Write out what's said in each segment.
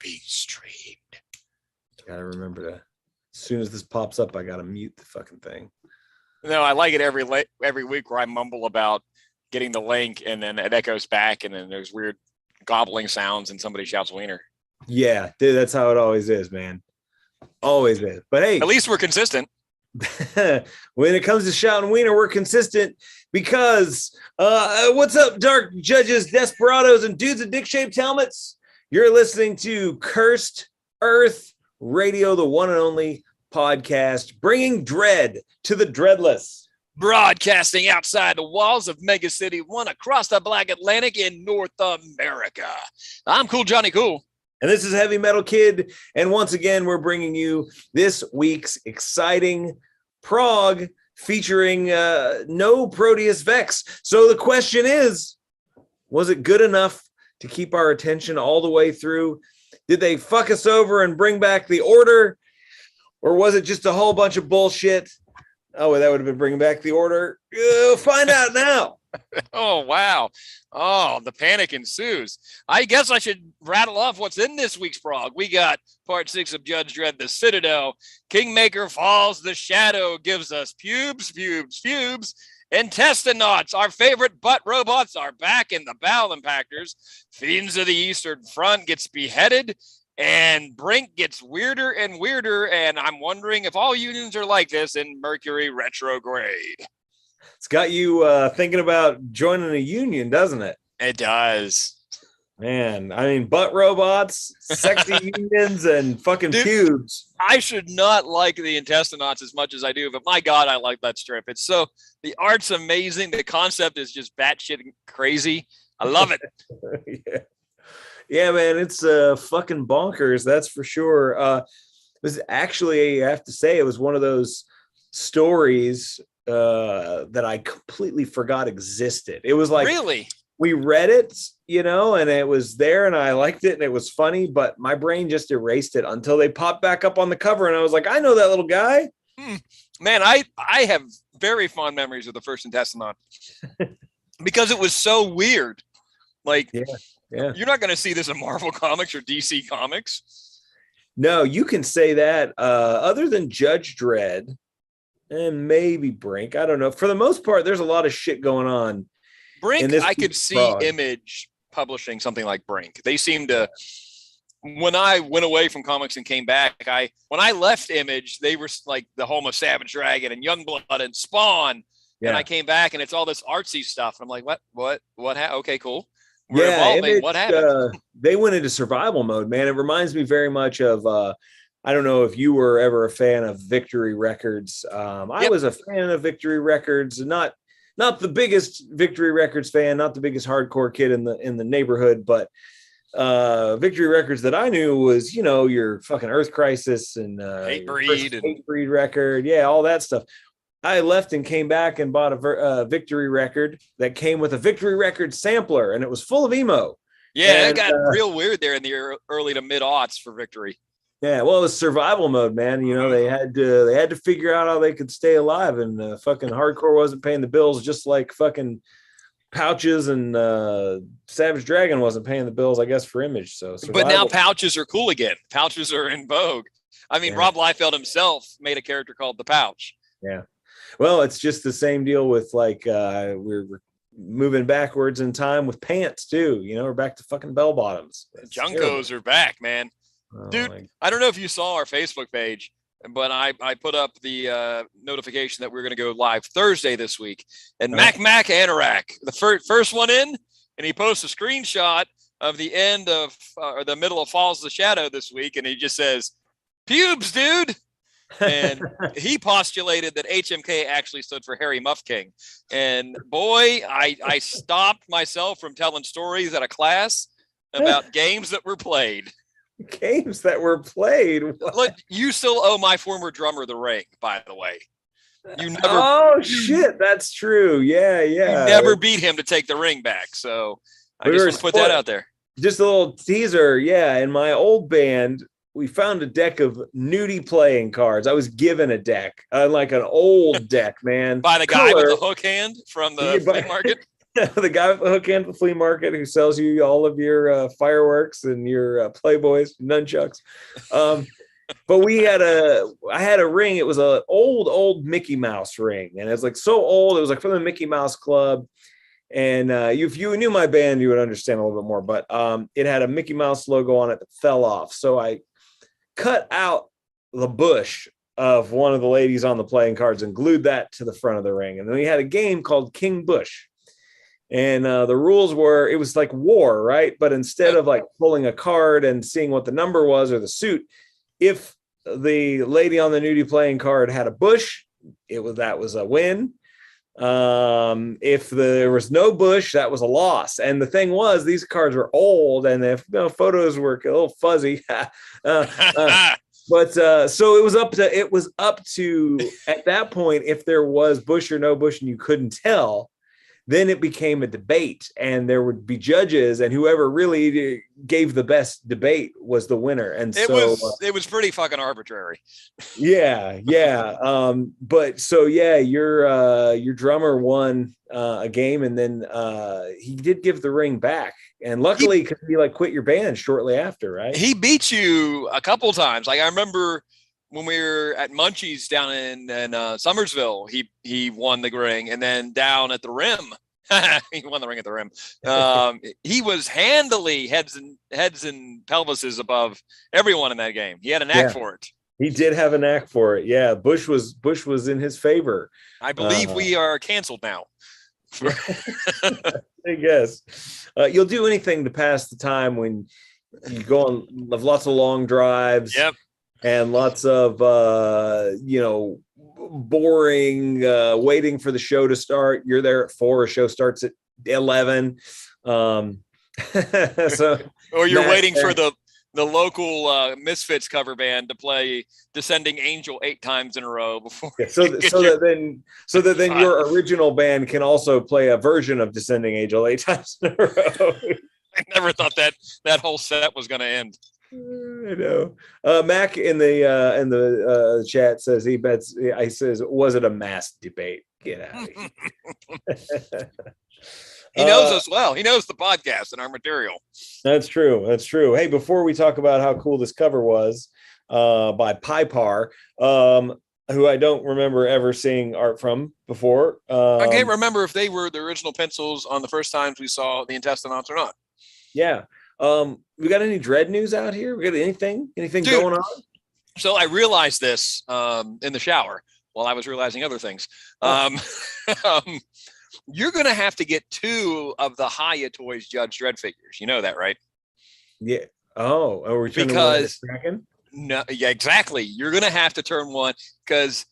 being streamed. Gotta remember to, as soon as this pops up, I gotta mute the fucking thing. No, I like it every week where I mumble about getting the link and then it echoes back and then there's weird gobbling sounds and somebody shouts wiener. Yeah, dude, that's how it always is, man. Always is. But hey, at least we're consistent. When it comes to shouting wiener, we're consistent because what's up, dark judges, desperados, and dudes in dick-shaped helmets? You're listening to Cursed Earth Radio, the one and only podcast, bringing Dredd to the dreadless. Broadcasting outside the walls of Mega City 1 across the Black Atlantic in North America. I'm Cool Johnny Cool. And this is Heavy Metal Kid. And once again, we're bringing you this week's exciting Prog featuring no Proteus Vex. So the question is, was it good enough to keep our attention all the way through? Did they fuck us over and bring back the order? Or was it just a whole bunch of bullshit? Oh, that would have been bringing back the order. Find out now. Oh, wow. Oh, the panic ensues. I guess I should rattle off what's in this week's Prog. We got part 6 of Judge Dredd, the Citadel. Kingmaker Falls, the Shadow gives us pubes. Intestinauts, our favorite butt robots, are back in the bowel impactors. Fiends of the Eastern Front gets beheaded. And Brink gets weirder and weirder. And I'm wondering if all unions are like this in Mercury retrograde. It's got you thinking about joining a union, doesn't it? It does. Man, I mean, butt robots, sexy unions, and fucking pubes. I should not like the Intestinauts as much as I do, but my God, I like that strip. It's so, the art's amazing. The concept is just batshit crazy. I love it. Yeah, man, it's fucking bonkers. That's for sure. It was actually, I have to say, it was one of those stories that I completely forgot existed. It was like, really? We read it, and it was there and I liked it and it was funny, but my brain just erased it until they popped back up on the cover and I was like, I know that little guy. Man, I have very fond memories of the first Intestinaut because it was so weird. Like, yeah. You're not going to see this in Marvel Comics or DC Comics. No, you can say that. Other than Judge Dredd and maybe Brink, I don't know. For the most part, there's a lot of shit going on. Brink, I could see Image publishing something like Brink. They seem to. When I went away from comics and came back, when I left Image, they were like the home of Savage Dragon and Youngblood and Spawn. Yeah. And I came back and it's all this artsy stuff. I'm like, what? Okay, cool. We're evolving. Image, what happened? They went into survival mode, man. It reminds me very much of, I don't know if you were ever a fan of Victory Records. I was a fan of Victory Records, not the biggest Victory Records fan, not the biggest hardcore kid in the neighborhood, but Victory Records that I knew was, your fucking Earth Crisis and Hatebreed record. Yeah, all that stuff. I left and came back and bought a Victory record that came with a Victory record sampler, and it was full of emo. Yeah, it got real weird there in the early to mid aughts for Victory. Yeah, well, it was survival mode, man. They had to figure out how they could stay alive, and fucking hardcore wasn't paying the bills, just like fucking Pouches and Savage Dragon wasn't paying the bills, I guess, for Image. So, but now Pouches are cool again. Pouches are in vogue. I mean, Rob Liefeld himself made a character called the Pouch. Yeah. Well, it's just the same deal with we're moving backwards in time with pants too. We're back to fucking bell bottoms. Junkos are back, man. Oh, dude, I don't know if you saw our Facebook page, but I put up the notification that we're going to go live Thursday this week. And Mac Anorak, the first one in, and he posts a screenshot of the end of or the middle of Falls of the Shadow this week, and he just says, "Pubes, dude." And he postulated that HMK actually stood for Harry Muff King. And boy, I stopped myself from telling stories at a class about games that were played. Games that were played? Look, you still owe my former drummer the ring, by the way. You never. Oh, shit. That's true. Yeah. You never beat him to take the ring back. So I just want to put that out there. Just a little teaser. Yeah. In my old band, we found a deck of nudie playing cards. I was given a deck, like an old deck, man. By the guy with the hook hand from the flea market? The guy with the hook hand at the flea market who sells you all of your fireworks and your Playboys, nunchucks. But I had a ring. It was an old Mickey Mouse ring, and it's like so old. It was like from the Mickey Mouse Club. And if you knew my band, you would understand a little bit more. But it had a Mickey Mouse logo on it that fell off. So I cut out the bush of one of the ladies on the playing cards and glued that to the front of the ring. And then we had a game called King Bush. And the rules were, it was like war, right? But instead of like pulling a card and seeing what the number was or the suit, if the lady on the nudie playing card had a bush, that was a win. If there was no bush, that was a loss. And the thing was, these cards were old, and if photos were a little fuzzy, but so it was up to at that point, if there was bush or no bush, and you couldn't tell, then it became a debate, and there would be judges, and whoever really gave the best debate was the winner. And it was pretty fucking arbitrary. Yeah. But so yeah, your drummer won a game, and then he did give the ring back, and luckily because he like quit your band shortly after, right? He beat you a couple times. Like I remember when we were at Munchie's down in Summersville, he won the ring, and then down at the Rim, he won the ring at the Rim. He was handily heads and pelvises above everyone in that game. He had a knack for it. He did have a knack for it. Yeah, Bush was in his favor. I believe we are canceled now. I guess you'll do anything to pass the time when you go on lots of long drives. Yep. And lots of boring waiting for the show to start. You're there at 4, a show starts at 11. So or you're waiting for the local Misfits cover band to play Descending Angel 8 times in a row before. Yeah, so that then your original band can also play a version of Descending Angel 8 times in a row. I never thought that whole set was going to end. I know. Mac in the chat says he bets. I says, was it a mass debate? Get out of here. He knows us well. He knows the podcast and our material. That's true. Hey, before we talk about how cool this cover was by Pipar, who I don't remember ever seeing art from before. I can't remember if they were the original pencils on the first times we saw the Intestinauts or not. Yeah. We got any Dredd news out here? We got anything Dude, going on? So I realized this in the shower while I was realizing other things. You're going to have to get 2 of the Hiya Toys Judge Dredd figures. You know that, right? Yeah. Oh, are we turning because one into Kraken? No, yeah, exactly. You're going to have to turn one because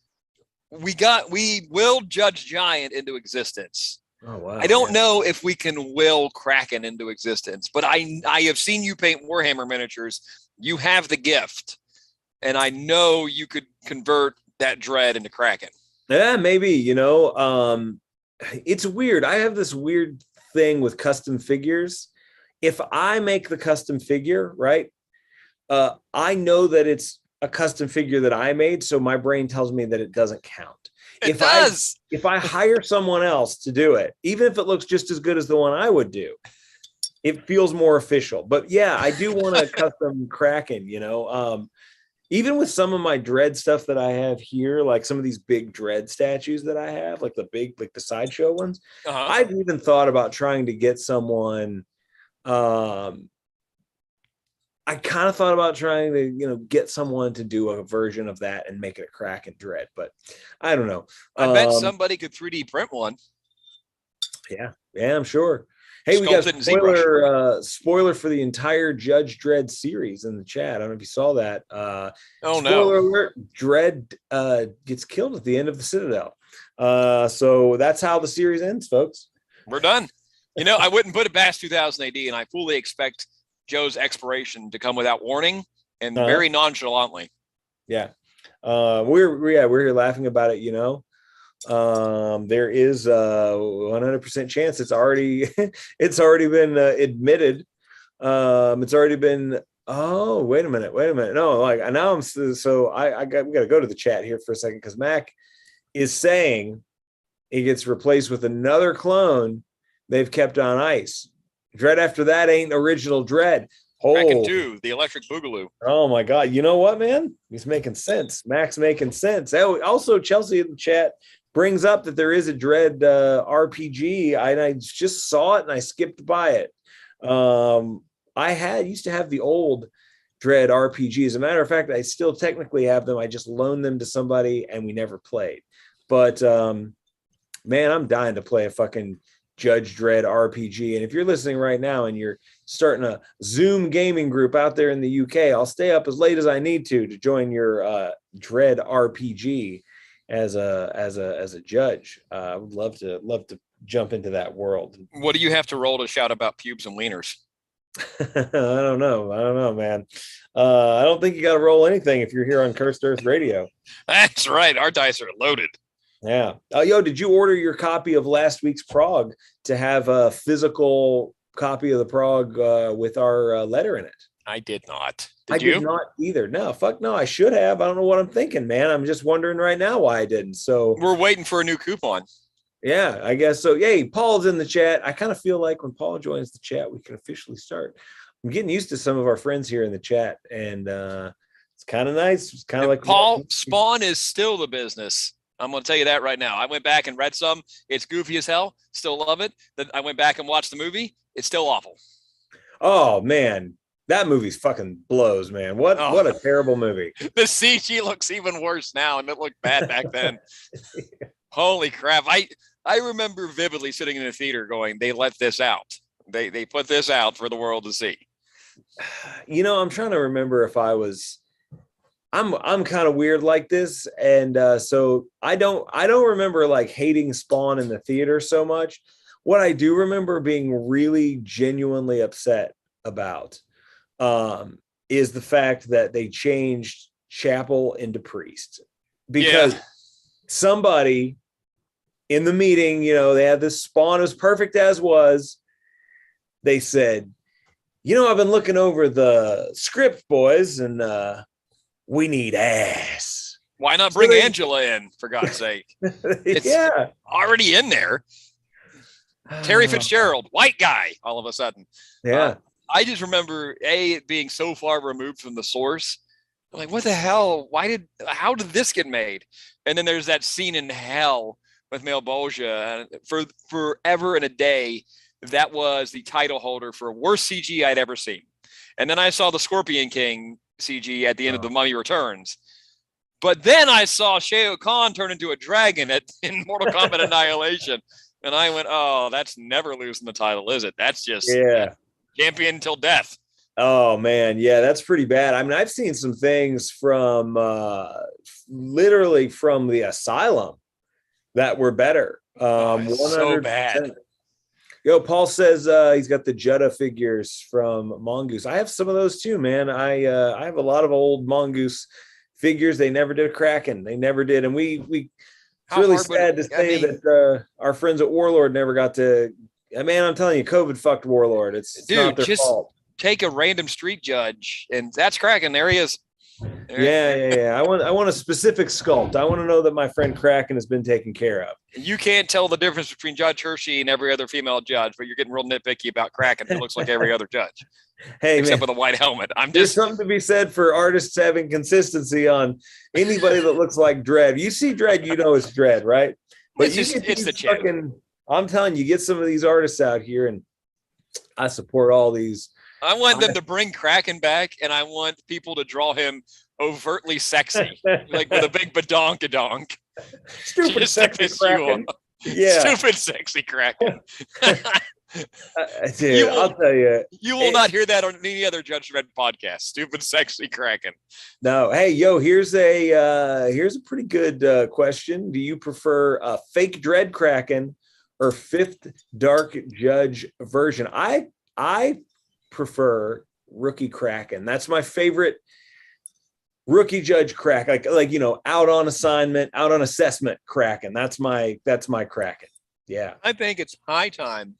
we willed Judge Giant into existence. Oh, wow. I don't know if we can will Kraken into existence, but I have seen you paint Warhammer miniatures. You have the gift, and I know you could convert that Dredd into Kraken. Yeah, maybe. It's weird. I have this weird thing with custom figures. If I make the custom figure, right, I know that it's a custom figure that I made, so my brain tells me that it doesn't count. It does. If I hire someone else to do it, even if it looks just as good as the one I would do, it feels more official. But yeah, I do want a custom Kraken, even with some of my Dredd stuff that I have here, like some of these big Dredd statues that I have, like the sideshow ones. I've even thought about trying to get someone. I kind of thought about trying to, get someone to do a version of that and make it a Kraken Dredd, but I don't know. I bet somebody could 3D print one. Yeah, I'm sure. Hey, we got a spoiler for the entire Judge Dredd series in the chat. I don't know if you saw that. Spoiler alert, Dredd gets killed at the end of the Citadel. So that's how the series ends, folks. We're done. I wouldn't put it past 2000 AD, and I fully expect Joe's expiration to come without warning and very nonchalantly. Yeah. We're here laughing about it, there is a 100% chance it's already been admitted. It's already been wait a minute. No, we got to go to the chat here for a second, because Mac is saying it gets replaced with another clone they've kept on ice. Dredd after that ain't original Dredd. Kraken 2, the Electric Boogaloo. Oh my God. You know what, man? He's making sense. Mac's making sense. Oh, also, Chelsea in the chat brings up that there is a Dredd RPG. I just saw it and I skipped by it. I used to have the old Dredd RPG. As a matter of fact, I still technically have them. I just loaned them to somebody and we never played. But man, I'm dying to play a fucking Judge Dredd RPG. And if you're listening right now and you're starting a Zoom gaming group out there in the UK, I'll stay up as late as I need to join your Dredd RPG as a judge. I would love to jump into that world. What do you have to roll to shout about pubes and wieners? I don't know, man. I don't think you got to roll anything if you're here on Cursed Earth Radio. That's right. Our dice are loaded. Yeah. Yo, did you order your copy of last week's Prog to have a physical copy of the Prog with our letter in it? I did not. Did you? Did not either. No, fuck no. I should have. I don't know what I'm thinking, man. I'm just wondering right now why I didn't. So we're waiting for a new coupon. Yeah, I guess so. Yay, Paul's in the chat. I kind of feel like when Paul joins the chat, we can officially start. I'm getting used to some of our friends here in the chat, and it's kind of nice. It's kind of like Paul. Spawn is still the business. I'm going to tell you that right now. I went back and read some. It's goofy as hell. Still love it. Then I went back and watched the movie. It's still awful. Oh man, that movie's fucking blows, man. What a terrible movie. The CG looks even worse now, and it looked bad back then. Holy crap! I remember vividly sitting in the theater going, "They let this out. They put this out for the world to see." You know, I'm trying to remember if I was. I'm kind of weird like this, and so I don't remember like hating Spawn in the theater so much. What I do remember being really genuinely upset about is the fact that they changed Chapel into Priest, because somebody in the meeting, you know, they had this Spawn as perfect as was. They said, you know, I've been looking over the script, boys, and we need ass. Why not bring Angela in, for God's sake? It's already in there. Terry Fitzgerald, white guy, all of a sudden. Yeah. I just remember, it being so far removed from the source. I'm like, what the hell? How did this get made? And then there's that scene in hell with Malbolgia. For forever and a day, that was the title holder for worst CG I'd ever seen. And then I saw the Scorpion King CG at the end of The Mummy Returns. But then I saw Shao Kahn turn into a dragon in Mortal Kombat Annihilation. And I went, oh, that's never losing the title, is it? That's just champion till death. Oh, man. Yeah, that's pretty bad. I mean, I've seen some things from literally from the Asylum that were better. So bad. Yo, Paul says he's got the Jutta figures from Mongoose. I have some of those too, man. I have a lot of old Mongoose figures. They never did a Kraken. They never did. And it's really sad to say that our friends at Warlord never got to. Man, I'm telling you, COVID fucked Warlord. It's not their fault. Take a random street judge, and that's Kraken. There he is. Yeah. I want a specific sculpt. I want to know that my friend Kraken has been taken care of. You can't tell the difference between Judge Hershey and every other female judge, but you're getting real nitpicky about Kraken. It looks like every other judge. Hey, except man, with a white helmet. There's something to be said for artists having consistency on anybody that looks like Dredd. You see Dredd, you know it's Dredd, right? But it's the fucking. I'm telling you, get some of these artists out here, and I support all these. I want them to bring Kraken back, and I want people to draw him overtly sexy, like with a big badonkadonk. Stupid sexy Kraken. Yeah. Stupid sexy Kraken. Dude, I'll tell you. You will not hear that on any other Judge Dredd podcast. Stupid sexy Kraken. No. Hey, yo, here's a pretty good question. Do you prefer a fake Dredd Kraken or fifth Dark Judge version? I prefer rookie Kraken. That's my favorite rookie judge Kraken. Like out on assignment, out on assessment Kraken. That's my Kraken. Yeah. I think it's high time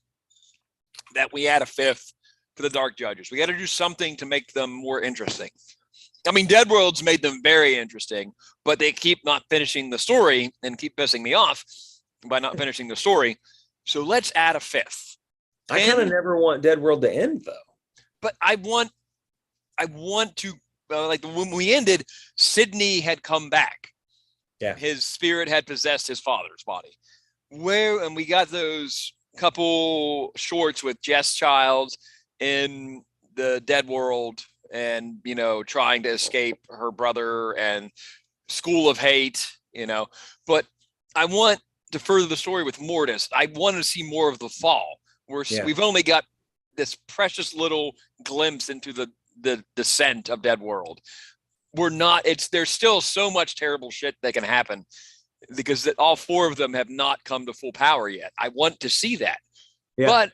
that we add a fifth for the dark judges. We got to do something to make them more interesting. I mean, Dead World's made them very interesting, but they keep not finishing the story and keep pissing me off by not finishing the story. So let's add a fifth. I kind of never want Dead World to end, though. But I want to, like when we ended, Sydney had come back. Yeah. His spirit had possessed his father's body. And we got those couple shorts with Jess Childs in the Dead World and, you know, trying to escape her brother and School of Hate, you know. But I want to further the story with Mortis. I want to see more of the fall. We've only got this precious little glimpse into the descent of Dead World. There's still so much terrible shit that can happen because all four of them have not come to full power yet. I want to see that. Yeah. But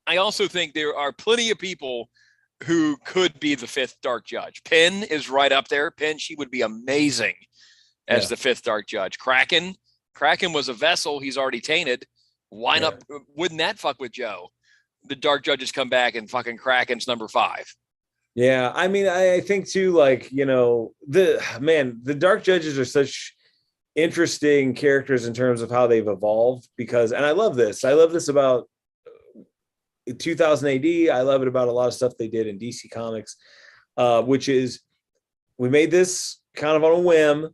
I also think there are plenty of people who could be the fifth Dark Judge. Penn is right up there. Penn, she would be amazing as the fifth Dark Judge. Kraken was a vessel. He's already tainted. Why not? Wouldn't that fuck with Joe? The Dark Judges come back and fucking Kraken's number 5. Yeah, I mean, I think too, like, you know, the Dark Judges are such interesting characters in terms of how they've evolved because, and I love this about 2000 AD. I love it about a lot of stuff they did in DC Comics, which is we made this kind of on a whim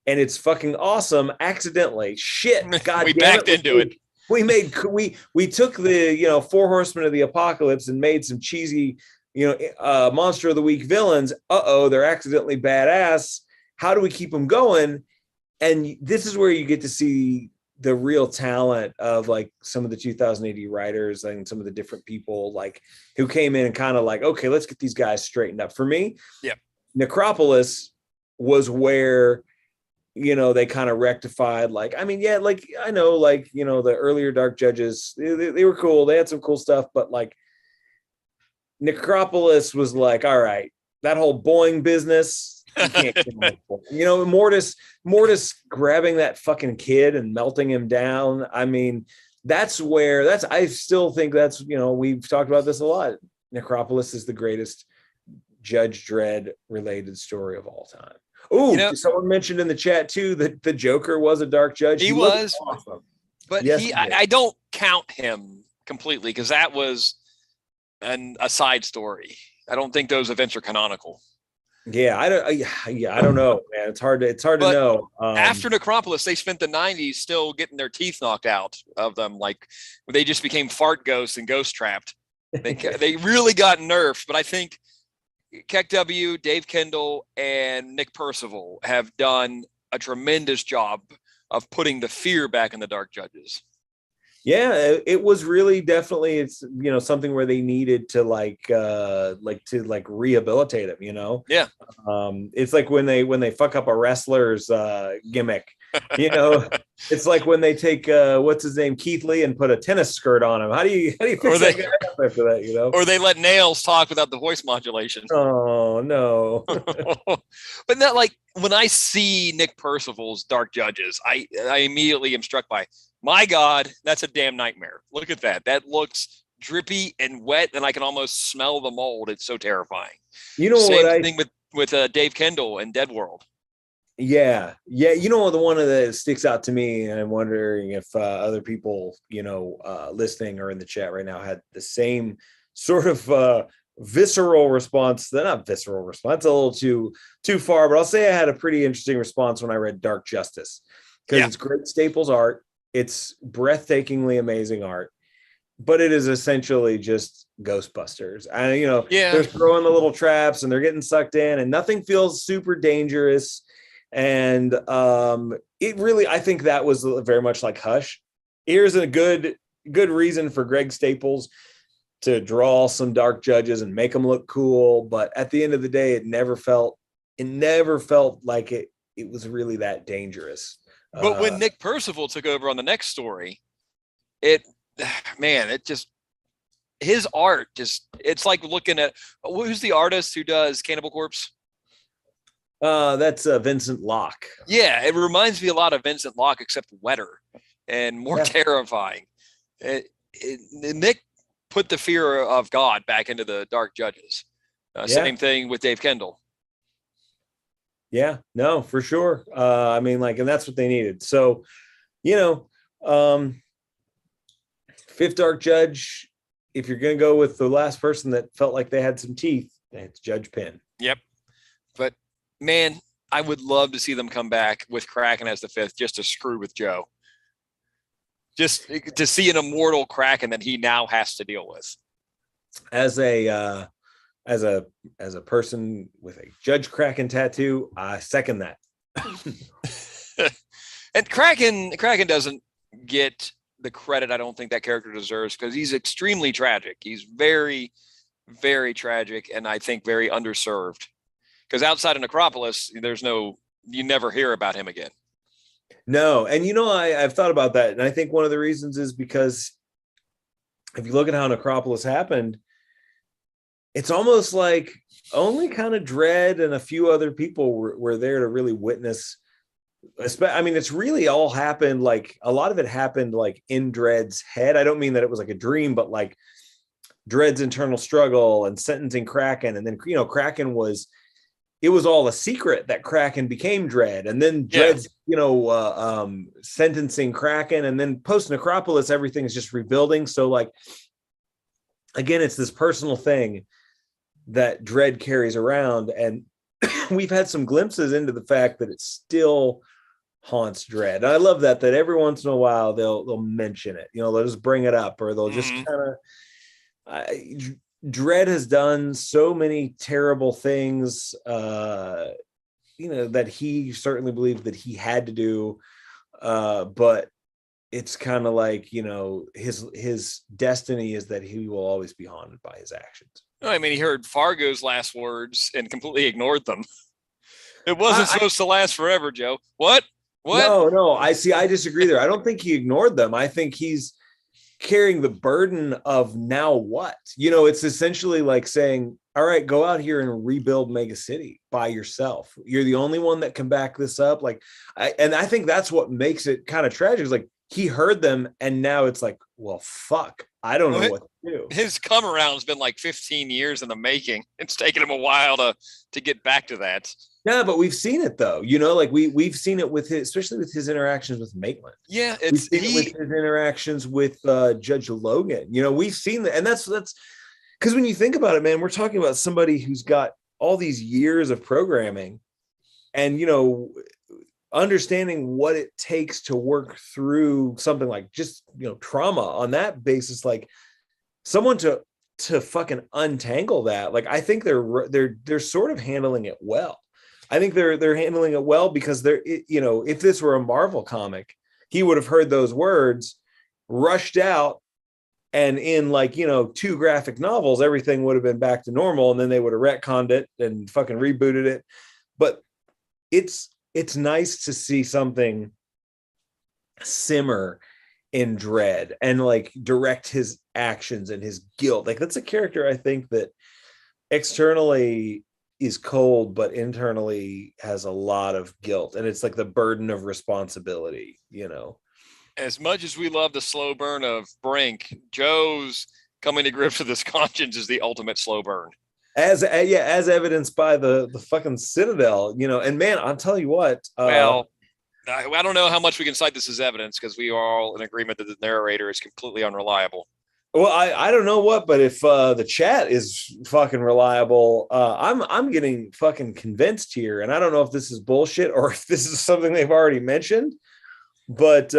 and it's fucking awesome accidentally. Shit, God we backed into it. We took the, you know, 4 Horsemen of the Apocalypse and made some cheesy, you know, Monster of the Week villains. They're accidentally badass. How do we keep them going? And this is where you get to see the real talent of like some of the 2000 AD writers and some of the different people like who came in and kind of like, okay, let's get these guys straightened up. For me, Necropolis was where, you know, they kind of rectified, like, I mean, yeah, like, I know, like, you know, the earlier Dark Judges, they were cool. They had some cool stuff, but like Necropolis was like, all right, that whole Boeing business, you can't you know, Mortis grabbing that fucking kid and melting him down. I mean, I still think that's, you know, we've talked about this a lot. Necropolis is the greatest Judge Dredd related story of all time. Oh, you know, someone mentioned in the chat too that the Joker was a Dark Judge. He was awesome, but yes, I don't count him completely because that was a side story. I don't think those events are canonical. Yeah, I don't know, man. It's hard to know. After Necropolis, they spent the 90s still getting their teeth knocked out of them. Like they just became fart ghosts and ghost trapped. They really got nerfed, but I think Keck W, Dave Kendall, and Nick Percival have done a tremendous job of putting the fear back in the Dark Judges. Yeah, it was really definitely, it's, you know, something where they needed to rehabilitate him, you know? Yeah. It's like when they fuck up a wrestler's gimmick, you know, it's like when they take what's his name, Keith Lee, and put a tennis skirt on him. How do you fix that guy up after that, you know? Or they let Nails talk without the voice modulation. Oh no. But not like when I see Nick Percival's Dark Judges, I immediately am struck by, my God, that's a damn nightmare. Look at that. That looks drippy and wet, and I can almost smell the mold. It's so terrifying. You know, same thing with Dave Kendall and Dead World. Yeah. You know, the one that sticks out to me, and I'm wondering if other people, you know, listening or in the chat right now had the same sort of visceral response. Not visceral response, a little too far, but I'll say I had a pretty interesting response when I read Dark Justice because it's great Staples art. It's breathtakingly amazing art, but it is essentially just Ghostbusters. And, you know, they're throwing the little traps and they're getting sucked in and nothing feels super dangerous. And it really, I think that was very much like Hush. Here's a good reason for Greg Staples to draw some Dark Judges and make them look cool. But at the end of the day, it never felt like it was really that dangerous. But when Nick Percival took over on the next story, his art it's like looking at, who's the artist who does Cannibal Corpse? That's Vincent Locke. Yeah, it reminds me a lot of Vincent Locke, except wetter and more terrifying. Nick put the fear of God back into the Dark Judges. Same thing with Dave Kendall. Yeah, no, for sure. I mean, like, and that's what they needed. So, you know, Fifth Dark Judge, if you're going to go with the last person that felt like they had some teeth, it's Judge Penn. Yep. But man, I would love to see them come back with Kraken as the fifth, just to screw with Joe. Just to see an immortal Kraken that he now has to deal with. As a person with a Judge Kraken tattoo, I second that. And Kraken doesn't get the credit I don't think that character deserves, because he's extremely tragic. He's very, very tragic, and I think very underserved. Because outside of Necropolis, you never hear about him again. No, and I've thought about that, and I think one of the reasons is because if you look at how Necropolis happened, it's almost like only kind of Dredd and a few other people were there to really witness. I mean, it's really all happened, like a lot of it happened like in Dredd's head. I don't mean that it was like a dream, but like Dredd's internal struggle and sentencing Kraken. And then, Kraken it was all a secret that Kraken became Dredd. And then Dredd's, sentencing Kraken. And then post Necropolis, everything is just rebuilding. So like, again, it's this personal thing that Dredd carries around. And we've had some glimpses into the fact that it still haunts Dredd. And I love that every once in a while they'll mention it. They'll just bring it up, or they'll just kind of. Dredd has done so many terrible things, that he certainly believed that he had to do, but it's kind of like his destiny is that he will always be haunted by his actions. I mean, he heard Fargo's last words and completely ignored them. It wasn't supposed to last forever, Joe. What? No. I disagree there. I don't think he ignored them. I think he's carrying the burden of now what? It's essentially like saying, all right, go out here and rebuild Mega City by yourself. You're the only one that can back this up. I think that's what makes it kind of tragic. It's like he heard them, and now it's like, well, fuck. I don't know what to do. His come around has been like 15 years in the making. It's taken him a while to get back to that. Yeah, but we've seen it though. We've seen it with especially with his interactions with Maitland. Yeah, we've seen it with his interactions with Judge Logan. We've seen that, and that's because when you think about it, man, we're talking about somebody who's got all these years of programming, and understanding what it takes to work through something like just trauma on that basis, like someone to fucking untangle that. Like I think they're sort of handling it well. I think they're handling it well because if this were a Marvel comic, he would have heard those words, rushed out, and in 2 graphic novels, everything would have been back to normal, and then they would have retconned it and fucking rebooted it. But it's nice to see something simmer in Dredd and direct his actions and his guilt. That's a character I think that externally is cold, but internally has a lot of guilt, and it's like the burden of responsibility. As much as we love the slow burn of Brink, Joe's coming to grips with his conscience is the ultimate slow burn. As evidenced by the fucking Citadel, and man, I'll tell you what. I don't know how much we can cite this as evidence, because we are all in agreement that the narrator is completely unreliable. Well, I don't know what, but if the chat is fucking reliable, I'm getting fucking convinced here, and I don't know if this is bullshit or if this is something they've already mentioned, but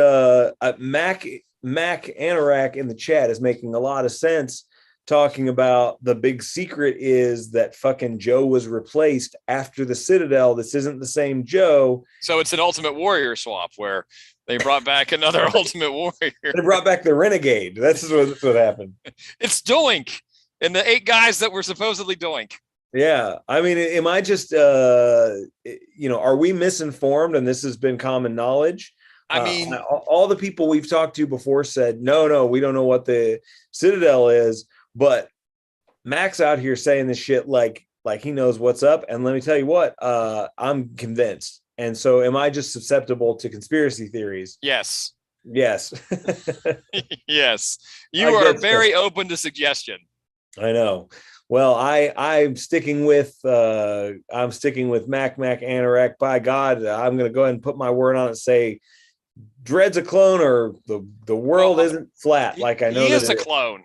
Mac Anorak in the chat is making a lot of sense, talking about the big secret is that fucking Joe was replaced after the Citadel. This isn't the same Joe. So it's an Ultimate Warrior swap where they brought back another Ultimate Warrior. They brought back the Renegade. That's what happened. It's Doink and the 8 guys that were supposedly Doink. Yeah. I mean, am I just, are we misinformed and this has been common knowledge? I mean, all the people we've talked to before said, no, we don't know what the Citadel is. But Mac's out here saying this shit like he knows what's up. And let me tell you what, I'm convinced. And so am I just susceptible to conspiracy theories? Yes. Yes. Yes. You are very open to suggestion. I know. Well, I'm sticking with Mac Anorak. By God, I'm going to go ahead and put my word on it and say Dredd's a clone, or the world isn't flat. Like I know he is a clone.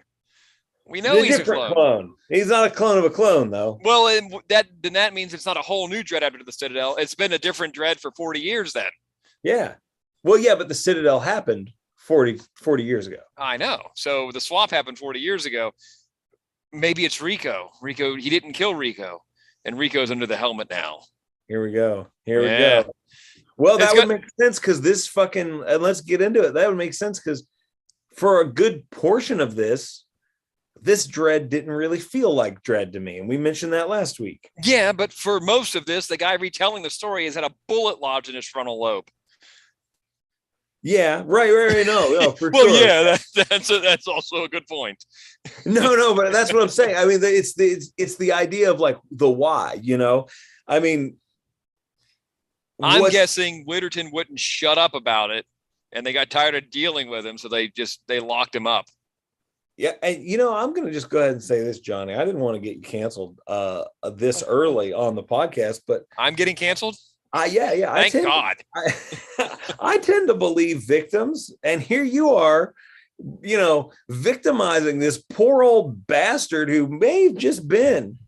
We know he's a clone. He's not a clone of a clone, though. Well, and that means it's not a whole new Dredd after the Citadel. It's been a different Dredd for 40 years then. Yeah. Well, yeah, but the Citadel happened 40 years ago. I know. So the swap happened 40 years ago. Maybe it's Rico. He didn't kill Rico, and Rico's under the helmet now. Here we go. We go. Well, that would make sense because this fucking, and let's get into it. That would make sense because for a good portion of this Dredd didn't really feel like Dredd to me. And we mentioned that last week. Yeah, but for most of this, the guy retelling the story has had a bullet lodged in his frontal lobe. Yeah, right. No, for well, sure. Yeah, that's also a good point. No, but that's what I'm saying. I mean, it's the idea of like the why, you know? I mean, I'm guessing Whitterton wouldn't shut up about it, and they got tired of dealing with him, so they locked him up. Yeah, and I'm gonna just go ahead and say this, Johnny. I didn't want to get you canceled this early on the podcast, but I'm getting canceled. Yeah. Thank God. I tend to believe victims, and here you are, victimizing this poor old bastard who may have just been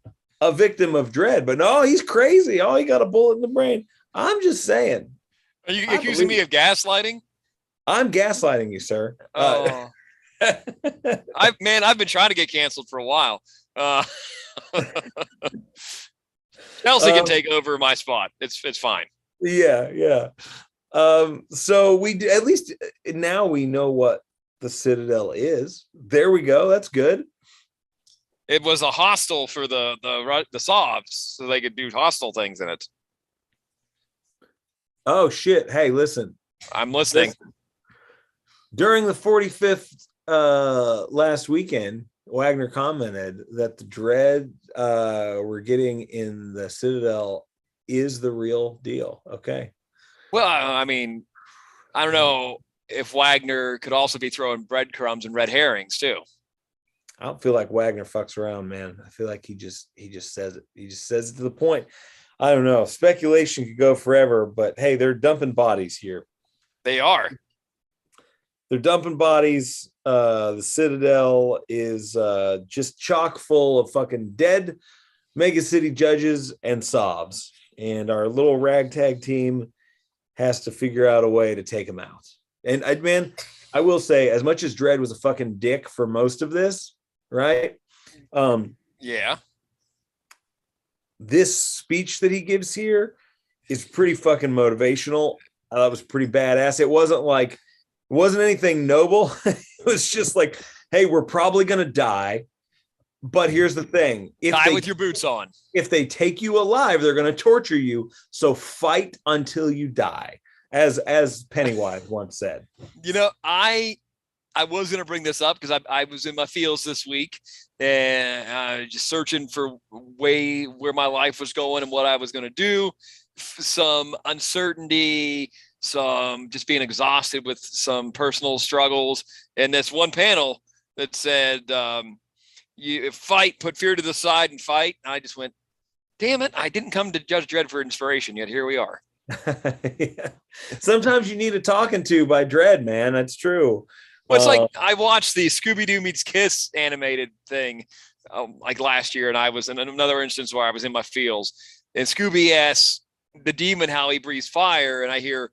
a victim of Dredd, but no, he's crazy. Oh, he got a bullet in the brain. I'm just saying. Are you accusing me of gaslighting? I'm gaslighting you, sir. Oh. I've been trying to get canceled for a while. Chelsea can take over my spot. It's fine. Yeah. So we at least now we know what the Citadel is. There we go. That's good. It was a hostel for the Sovs, so they could do hostile things in it. Oh shit! Hey, listen. I'm listening. During the 45th last weekend, Wagner commented that the Dredd we're getting in the Citadel is the real deal. Okay. Well, I memean, I don't know if Wagner could also be throwing breadcrumbs and red herrings too. I don't feel like Wagner fucks around, man. I feel like he just says it. He just says it to the point. I don't know. Speculation could go forever, but hey, they're dumping bodies here. They are. They're dumping bodies. The Citadel is just chock full of fucking dead Mega City judges and Sovs. And our little ragtag team has to figure out a way to take them out. And I will say, as much as Dredd was a fucking dick for most of this, right? Yeah. This speech that he gives here is pretty fucking motivational. I thought it was pretty badass. It wasn't anything noble. It was just like, hey, we're probably going to die. But here's the thing. Die with your boots on. If they take you alive, they're going to torture you. So fight until you die, as Pennywise once said. I was going to bring this up because I was in my feels this week and just searching for where my life was going and what I was going to do. Some uncertainty, some just being exhausted with some personal struggles. And this one panel that said, you fight, put fear to the side and fight. And I just went, damn it. I didn't come to Judge Dredd for inspiration yet. Here we are. Yeah. Sometimes you need a talking to by Dredd, man. That's true. Well, it's like I watched the Scooby-Doo meets Kiss animated thing like last year. And I was in another instance where I was in my feels. And Scooby asks the demon how he breathes fire. And I hear,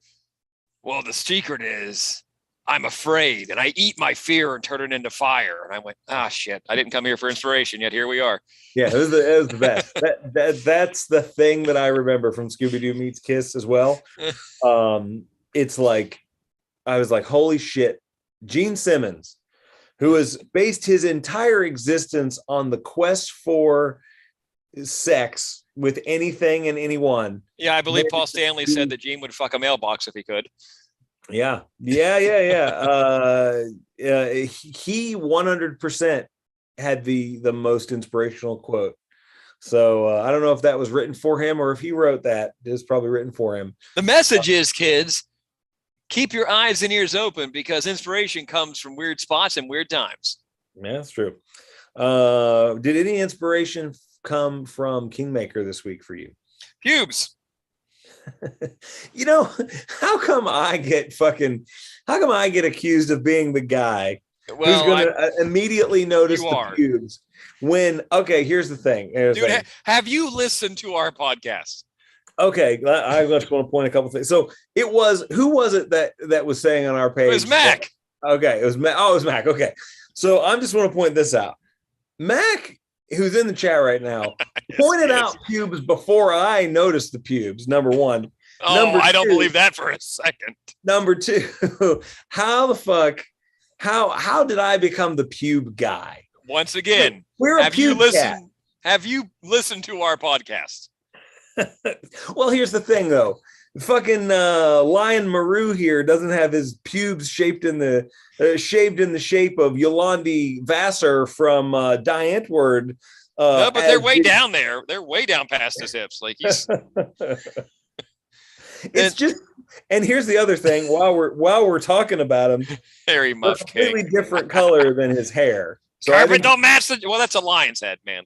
well, the secret is I'm afraid and I eat my fear and turn it into fire. And I went, shit, I didn't come here for inspiration yet. Here we are. Yeah, it was the best. That's the thing that I remember from Scooby-Doo meets Kiss as well. It's like, I was like, holy shit. Gene Simmons, who has based his entire existence on the quest for sex with anything and anyone. Yeah, I believe Paul Stanley said that Gene would fuck a mailbox if he could. Yeah. He 100% had the most inspirational quote. So I don't know if that was written for him or if he wrote that. It was probably written for him. The message is, kids, keep your eyes and ears open because inspiration comes from weird spots and weird times. Yeah, that's true. Did any inspiration come from Kingmaker this week for you? Pubes. You know, how come I get accused of being the guy who's going to immediately notice the pubes when, okay, here's the thing. Dude, have you listened to our podcast? Okay, I just want to point a couple things. So who was it that was saying on our page? It was Mac. Okay, it was Mac. Oh, it was Mac. Okay. So I just want to point this out. Mac, who's in the chat right now, pointed out pubes before I noticed the pubes, number one. Oh, I don't believe that for a second. Number two, how the fuck, how did I become the pube guy? Once again, have you listened to our podcast? Well, here's the thing, though. Fucking Lion Maru here doesn't have his pubes shaved in the shape of Yolandi Vassar from Die Antwoord. No, but they're way down there. They're way down past his hips. Like he's. It's just, and here's the other thing. While we're talking about him, Harry Muff, completely different color than his hair. So carpet don't match the. Well, that's a lion's head, man.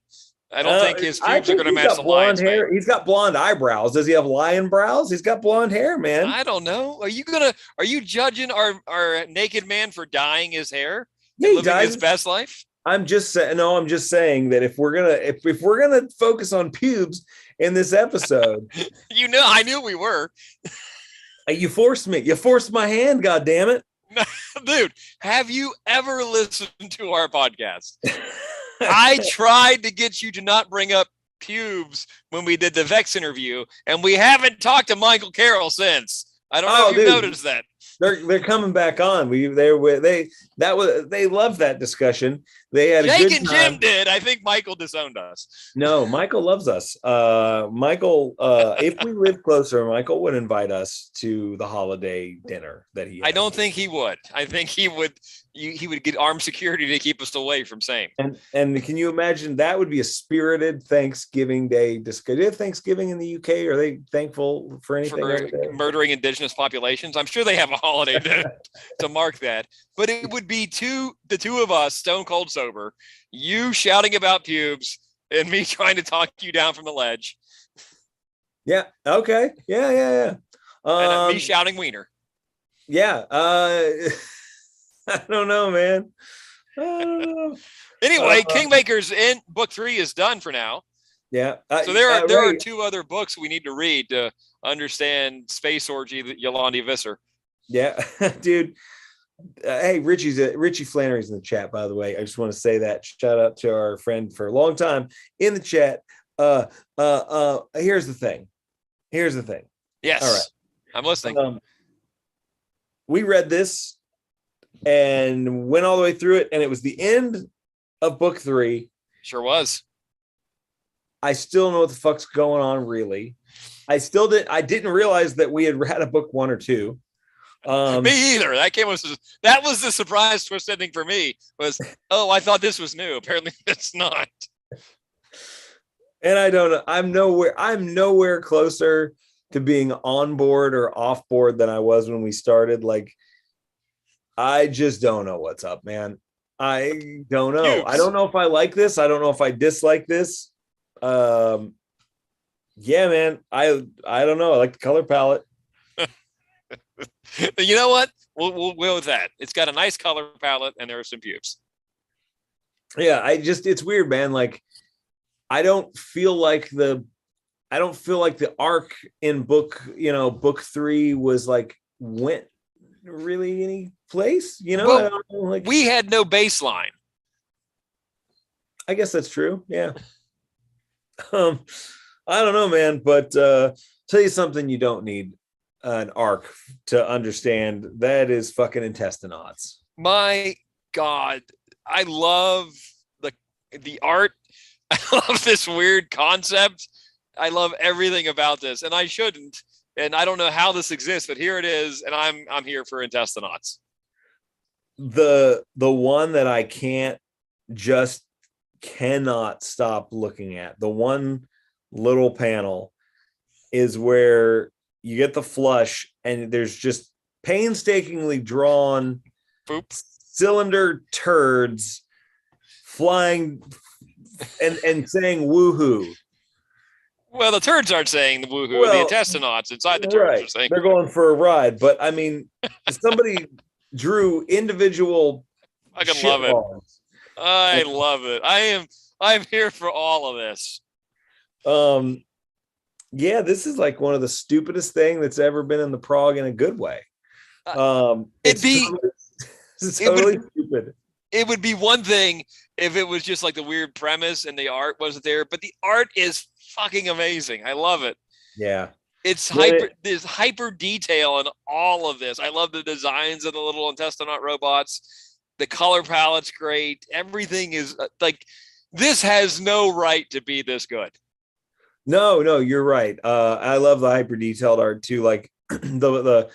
I don't think his pubes are going to match the lion's hair. He's got blonde eyebrows. Does he have lion brows? He's got blonde hair, man. I don't know. Are you judging our naked man for dyeing his hair? Yeah, living his best life? I'm just saying that if we're gonna focus on pubes in this episode, I knew we were. You forced me. You forced my hand. God damn it, dude! Have you ever listened to our podcast? I tried to get you to not bring up pubes when we did the Vex interview, and we haven't talked to Michael Carroll since. I don't know if you noticed that. They're coming back on. They loved that discussion. They had Jake a good and time. Jim did. I think Michael disowned us. No, Michael loves us. Michael, if we lived closer, Michael would invite us to the holiday dinner that he. I don't think he would. I think he would. He would get armed security to keep us away from same. And can you imagine that would be a spirited Thanksgiving Day discussion? Do they have Thanksgiving in the UK? Are they thankful for anything? For murdering indigenous populations? I'm sure they have a holiday to mark that. But it would be the two of us, stone cold sober, you shouting about pubes and me trying to talk you down from the ledge. Yeah. Okay. Yeah. And me shouting wiener. Yeah. I don't know, man. I don't know. Anyway, Kingmakers in book 3 is done for now. Yeah. So there are 2 other books we need to read to understand Space Orgy, Yolandi Visser. Yeah, dude. Hey, Richie Flannery's in the chat, by the way. I just want to say that. Shout out to our friend for a long time in the chat. Here's the thing. Yes. All right. I'm listening. We read this and went all the way through it, and it was the end of book 3. Sure was. I still don't know what the fuck's going on, really. I didn't realize that we had read a book 1 or 2. Me either. That was the surprise twist ending for me. Was I thought this was new. Apparently it's not. And I don't know. I'm nowhere closer to being on board or off board than I was when we started. Like, I just don't know what's up, man. I don't know. Cubes. I don't know if I like this. I don't know if I dislike this. Yeah, man. I don't know. I like the color palette. You know what? We'll go with that. It's got a nice color palette, and there are some pubes. Yeah, it's weird, man. Like, I don't feel like the arc in book 3 was like went really any place. Well, we had no baseline. I guess that's true. Yeah. I don't know, man, but tell you something you don't need an arc to understand. That is fucking intestinauts. My God, I love the art. I love this weird concept. I love everything about this, and I shouldn't. And I don't know how this exists, but here it is, and I'm here for intestinauts. The one that I cannot stop looking at. The one little panel is where you get the flush, and there's just painstakingly drawn cylinder turds flying and saying woohoo. Well, the turds aren't saying the woohoo. Well, the intestinauts inside the turds right. are saying They're going for a ride. But I mean, somebody drew individual I can shit love it. logs. I love it. I'm here for all of this. Yeah, this is like one of the stupidest thing that's ever been in the Prog in a good way. It's totally stupid. It would be one thing if it was just like the weird premise and the art wasn't there, but the art is fucking amazing. I love it. Yeah. It's there's hyper detail in all of this. I love the designs of the little intestinaut robots. The color palette's great. Everything is like, this has no right to be this good. No, you're right. I love the hyper detailed art too. Like the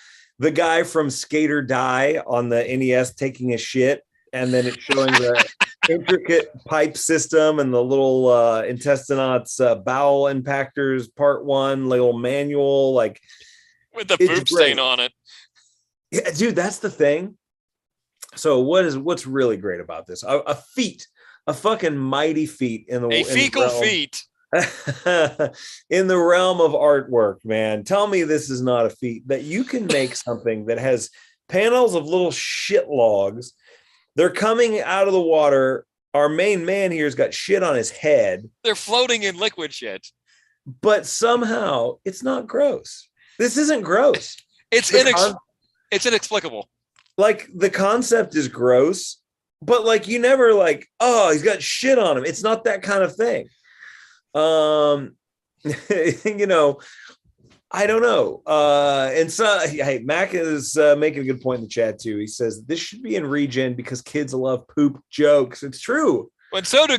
guy from Skater Die on the NES taking a shit, and then it's showing the intricate pipe system and the little intestinauts bowel impactors part 1 little manual, like with the poop stain on it. Yeah, dude, that's the thing. So what's really great about this? A feat, a fucking mighty feat in the fecal feat. In the realm of artwork, man. Tell me this is not a feat that you can make something that has panels of little shit logs. They're coming out of the water. Our main man here's got shit on his head. They're floating in liquid shit. But somehow it's not gross. This isn't gross. It's inexplicable. Like the concept is gross, but like you never like, oh, he's got shit on him. It's not that kind of thing. You know, I don't know. And so, hey, Mac is making a good point in the chat too. He says this should be in regen because kids love poop jokes. It's true. But so do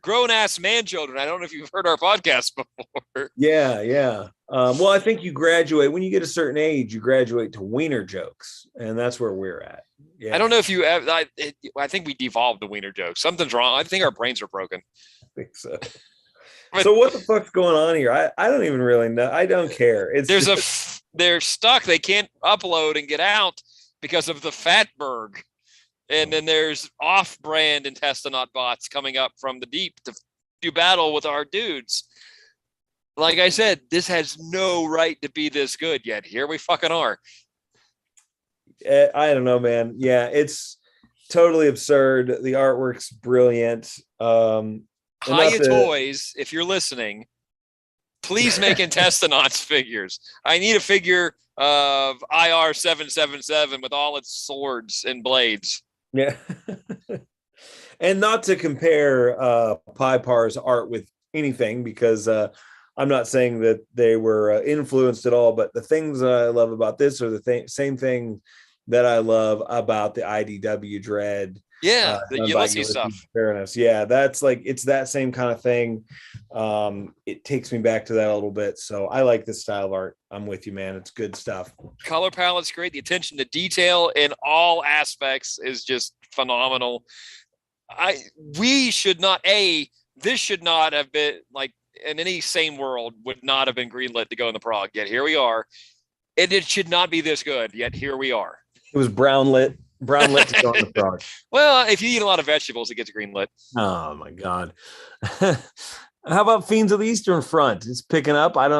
grown-ass man children. I don't know if you've heard our podcast before. Yeah. Well, I think you graduate when you get a certain age. You graduate to wiener jokes, and that's where we're at. Yeah. I don't know if you. I think we devolved to wiener jokes. Something's wrong. I think our brains are broken. I think so. So what the fuck's going on here? I don't even really know. I don't care. They're stuck. They can't upload and get out because of the Fatberg. And then there's off-brand intestinaut bots coming up from the deep to do battle with our dudes. Like I said, this has no right to be this good, yet here we fucking are. I don't know, man. Yeah, it's totally absurd. The artwork's brilliant. Hiya Toys, if you're listening, please make intestinauts figures. I need a figure of IR 777 with all its swords and blades. Yeah. And not to compare Pipar's art with anything, because I'm not saying that they were influenced at all, but the things that I love about this are the same thing that I love about the IDW Dredd. Yeah, the Ulysses stuff. Fairness. Yeah, that's like, it's that same kind of thing. It takes me back to that a little bit. So I like this style of art. I'm with you, man. It's good stuff. Color palette's great. The attention to detail in all aspects is just phenomenal. This should not have been, like, in any sane world, would not have been greenlit to go in the Prog. Yet here we are. And it should not be this good. Yet here we are. It was brown lit to go in the Prog. Well, if you eat a lot of vegetables, it gets green lit. Oh my God. How about Fiends of the Eastern Front? It's picking up. I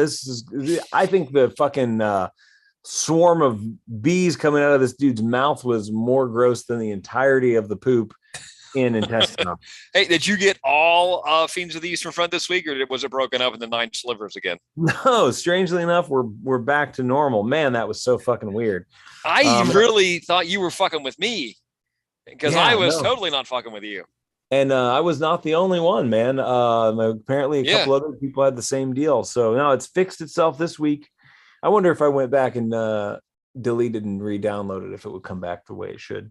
think the fucking swarm of bees coming out of this dude's mouth was more gross than the entirety of the poop in intestinal. Hey, did you get all Fiends of the Eastern Front this week, or was it broken up into 9 slivers again? No, strangely enough, we're back to normal. Man, that was so fucking weird. I really thought you were fucking with me, because I was totally not fucking with you. And I was not the only one, man. Apparently a couple other people had the same deal. So now it's fixed itself this week. I wonder if I went back and deleted and re-downloaded, if it would come back the way it should.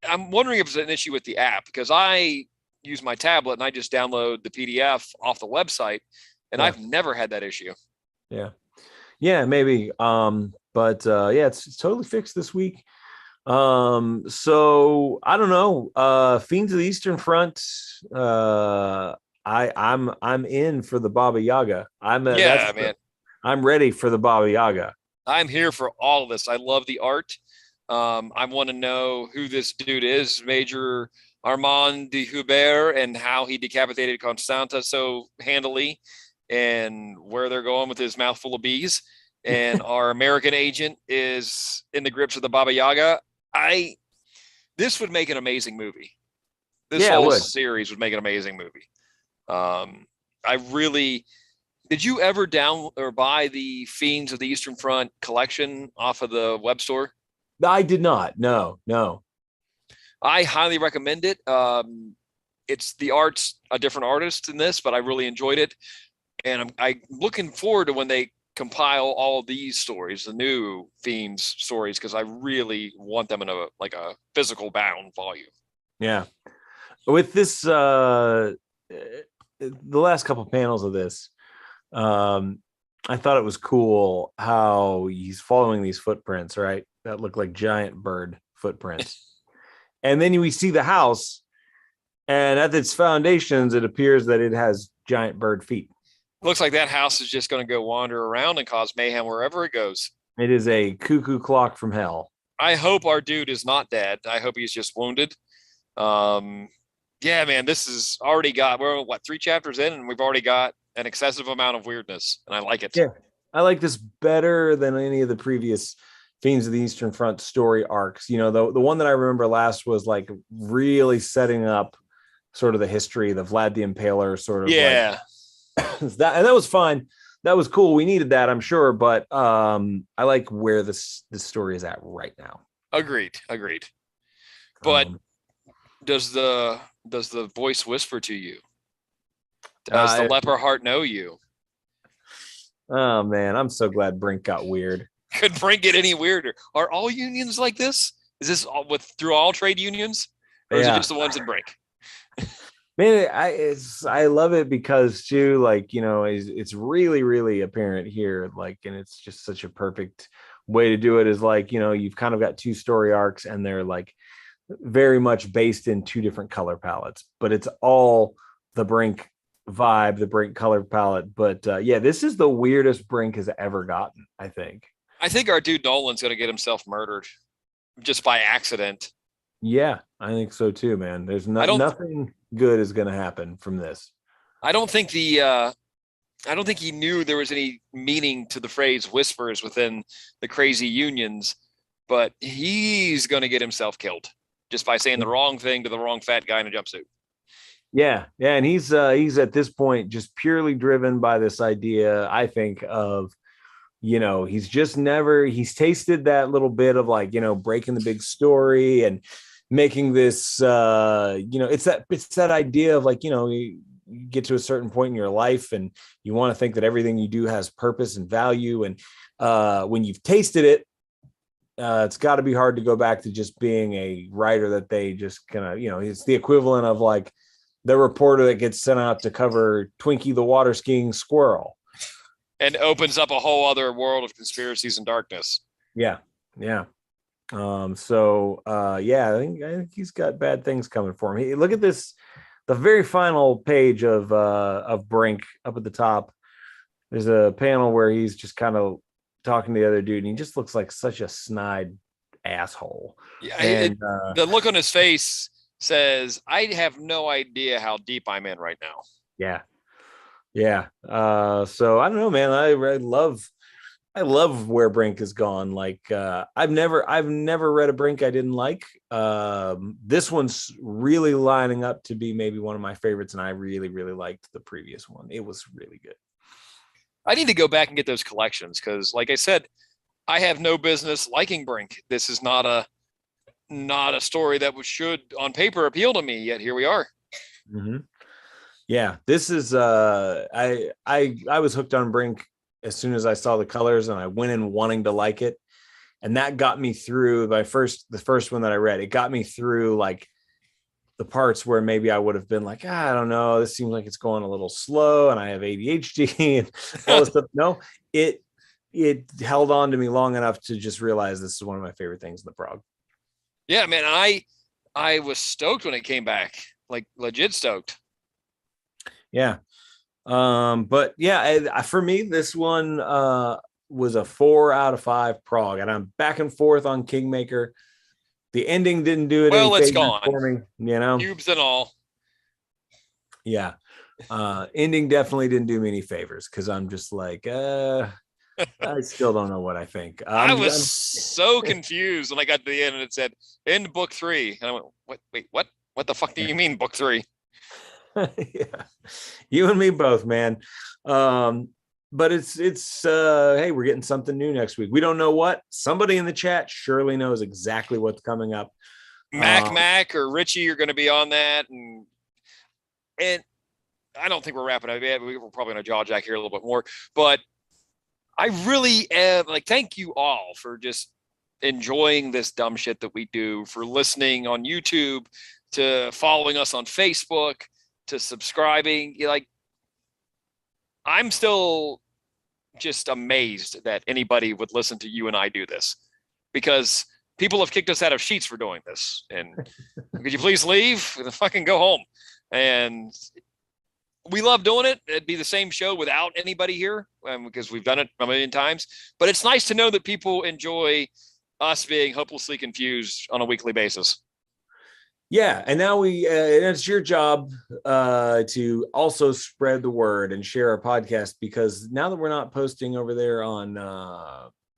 I'm wondering if it's an issue with the app, because I use my tablet and I just download the PDF off the website, and I've never had that issue. Yeah, maybe. But it's totally fixed this week. So I don't know. Fiends of the Eastern Front. I'm in for the Baba Yaga. Man. I'm ready for the Baba Yaga. I'm here for all of this. I love the art. I want to know who this dude is, Major Armand de Hubert, and how he decapitated Constanta so handily. and where they're going with his mouth full of bees. And our American agent is in the grips of the Baba Yaga. This would make an amazing movie. This whole series would make an amazing movie. Did you ever down or buy the Fiends of the Eastern Front collection off of the web store? I did not. No. I highly recommend it. It's the art's a different artist in this, but I really enjoyed it. And I'm looking forward to when they compile all these stories, the new Fiends stories, because I really want them in a physical bound volume. Yeah. With this, the last couple of panels of this, I thought it was cool how he's following these footprints, right? That look like giant bird footprints. And then we see the house, and at its foundations, it appears that it has giant bird feet. Looks like that house is just going to go wander around and cause mayhem wherever it goes. It is a cuckoo clock from hell. I hope our dude is not dead. I hope he's just wounded. Yeah, man, this is already we're 3 chapters in, and we've already got an excessive amount of weirdness, and I like it. Yeah, I like this better than any of the previous Fiends of the Eastern Front story arcs. You know, the one that I remember last was like really setting up sort of the history, the Vlad the Impaler sort of. Yeah. That was fine. That was cool. We needed that, I'm sure, but I like where this story is at right now. Agreed. But does the voice whisper to you? Does the leper heart know you? Oh man, I'm so glad Brink got weird. Could Brink get any weirder? Are all unions like this? Is this through all trade unions, or is it just the ones in Brink? Man, I love it because too, like, you know, it's really, really apparent here, like, and it's just such a perfect way to do it is like, you know, you've kind of got 2 story arcs and they're like very much based in 2 different color palettes, but it's all the Brink vibe, the Brink color palette. But yeah, this is the weirdest Brink has ever gotten, I think. I think our dude Nolan's going to get himself murdered just by accident. Yeah, I think so too, man. There's nothing good is going to happen from this. I don't think he knew there was any meaning to the phrase whispers within the crazy unions, but he's going to get himself killed just by saying the wrong thing to the wrong fat guy in a jumpsuit. Yeah. And he's at this point just purely driven by this idea, I think, of, you know, he's tasted that little bit of like, you know, breaking the big story and making this, you know, it's that idea of like, you know, you get to a certain point in your life and you want to think that everything you do has purpose and value. And when you've tasted it, it's got to be hard to go back to just being a writer that they just kind of, you know, it's the equivalent of like the reporter that gets sent out to cover Twinkie the water skiing squirrel. And opens up a whole other world of conspiracies and darkness. Yeah. Yeah. Yeah, I think he's got bad things coming for him. Look at this, the very final page of Brink up at the top. There's a panel where he's just kind of talking to the other dude, and he just looks like such a snide asshole. Yeah, and the look on his face says, "I have no idea how deep I'm in right now." Yeah. So I don't know, man. I love where Brink has gone. Like I've never read a Brink I didn't like. This one's really lining up to be maybe one of my favorites, and I really, really liked the previous one. It was really good. I need to go back and get those collections because, like I said, I have no business liking Brink. This is not a story that should, on paper, appeal to me. Yet here we are. Mm-hmm. Yeah, this is. I was hooked on Brink as soon as I saw the colors, and I went in wanting to like it, and that got me through the first one that I read. It got me through like the parts where maybe I would have been like, I don't know, this seems like it's going a little slow, and I have ADHD and all this stuff. No, it held on to me long enough to just realize this is one of my favorite things in the Prog. Yeah, man, I was stoked when it came back, like legit stoked. Yeah. But yeah, for me, this one was a 4 out of 5 Prog, and I'm back and forth on Kingmaker. The ending didn't do it. Well, it's gone for me, you know, cubes and all. Yeah. Ending definitely didn't do me any favors because I'm just like, I still don't know what I think. I was so confused when I got to the end and it said end book 3. And I went, what? Wait, what? What the fuck do you mean book 3? Yeah, you and me both, man. But it's hey, we're getting something new next week. We don't know what. Somebody in the chat surely knows exactly what's coming up. Mac or Richie are going to be on that, and I don't think we're wrapping up yet. We're probably going to jaw jack here a little bit more, but I really am like, thank you all for just enjoying this dumb shit that we do, for listening on YouTube, to following us on Facebook, to subscribing. Like, I'm still just amazed that anybody would listen to you and I do this, because people have kicked us out of Sheets for doing this. And could you please leave and fucking go home? And we love doing it. It'd be the same show without anybody here, because we've done it a million times. But it's nice to know that people enjoy us being hopelessly confused on a weekly basis. Yeah, and now it's your job to also spread the word and share our podcast, because now that we're not posting over there on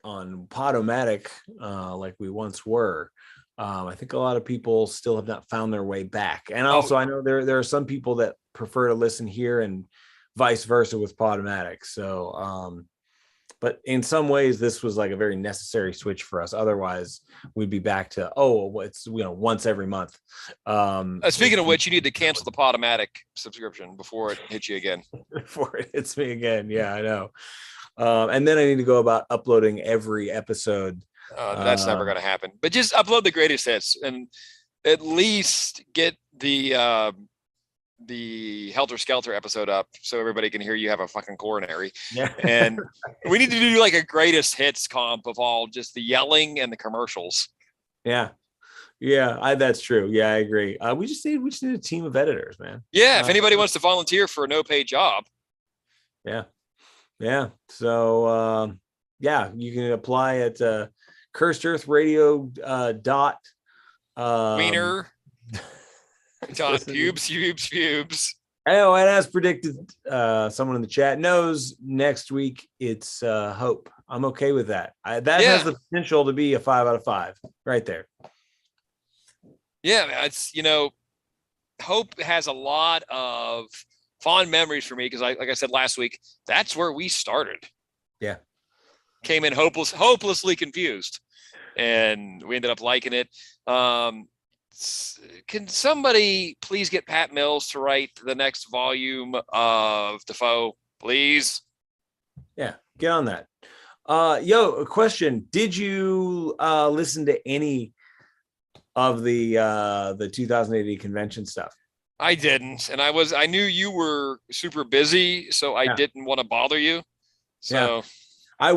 Podomatic like we once were, I think a lot of people still have not found their way back. And also, I know there are some people that prefer to listen here and vice versa with Podomatic. So, but in some ways, this was like a very necessary switch for us. Otherwise, we'd be back to, it's once every month. Speaking of which, you need to cancel the Podomatic subscription before it hits you again. Before it hits me again. Yeah, I know. And then I need to go about uploading every episode. That's never going to happen. But just upload the greatest hits and at least get the Helter Skelter episode up so everybody can hear you have a fucking coronary. Yeah. And we need to do like a greatest hits comp of all just the yelling and the commercials. Yeah. Yeah, that's true. Yeah, I agree. We just need a team of editors, man. Yeah, if anybody wants to volunteer for a no pay job. Yeah. Yeah. So you can apply at Cursed Earth Radio dot Wiener dot pubes. Oh, and as predicted, someone in the chat knows next week it's Hope. I'm okay with that. That has the potential to be a 5 out of 5 right there. Yeah, it's Hope has a lot of fond memories for me, because like I said last week, that's where we started. Yeah. Came in hopelessly confused, and we ended up liking it. Can somebody please get Pat Mills to write the next volume of Defoe, please? Yeah, get on that. A question. Did you listen to any of the 2080 convention stuff? I didn't, and I knew you were super busy, so I didn't want to bother you. So I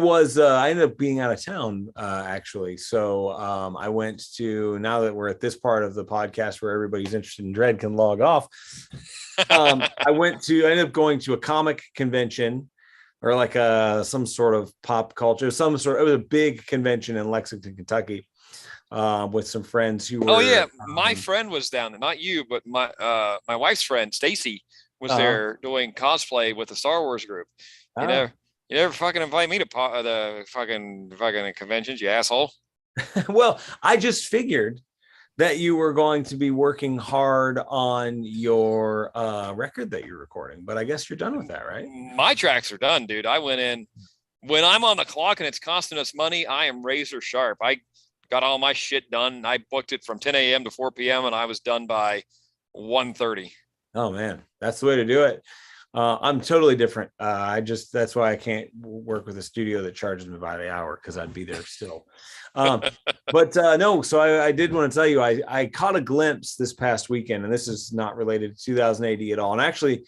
ended up being out of town, actually. So I went to, now that we're at this part of the podcast where everybody's interested in Dredd can log off. I ended up going to a comic convention, or like some sort of pop culture, it was a big convention in Lexington, Kentucky, with some friends who were. My friend was down there, not you, but my wife's friend, Stacy, was there doing cosplay with the Star Wars group. You never fucking invite me to the fucking conventions, you asshole. Well, I just figured that you were going to be working hard on your record that you're recording, but I guess you're done with that, right? My tracks are done, dude. I went in, when I'm on the clock and it's costing us money, I am razor sharp. I got all my shit done. I booked it from 10 a.m. to 4 p.m. and I was done by 1:30. Oh man, that's the way to do it. I'm totally different. That's why I can't work with a studio that charges me by the hour, because I'd be there still. No, so I did want to tell you, I caught a glimpse this past weekend, and this is not related to 2080 at all. And actually,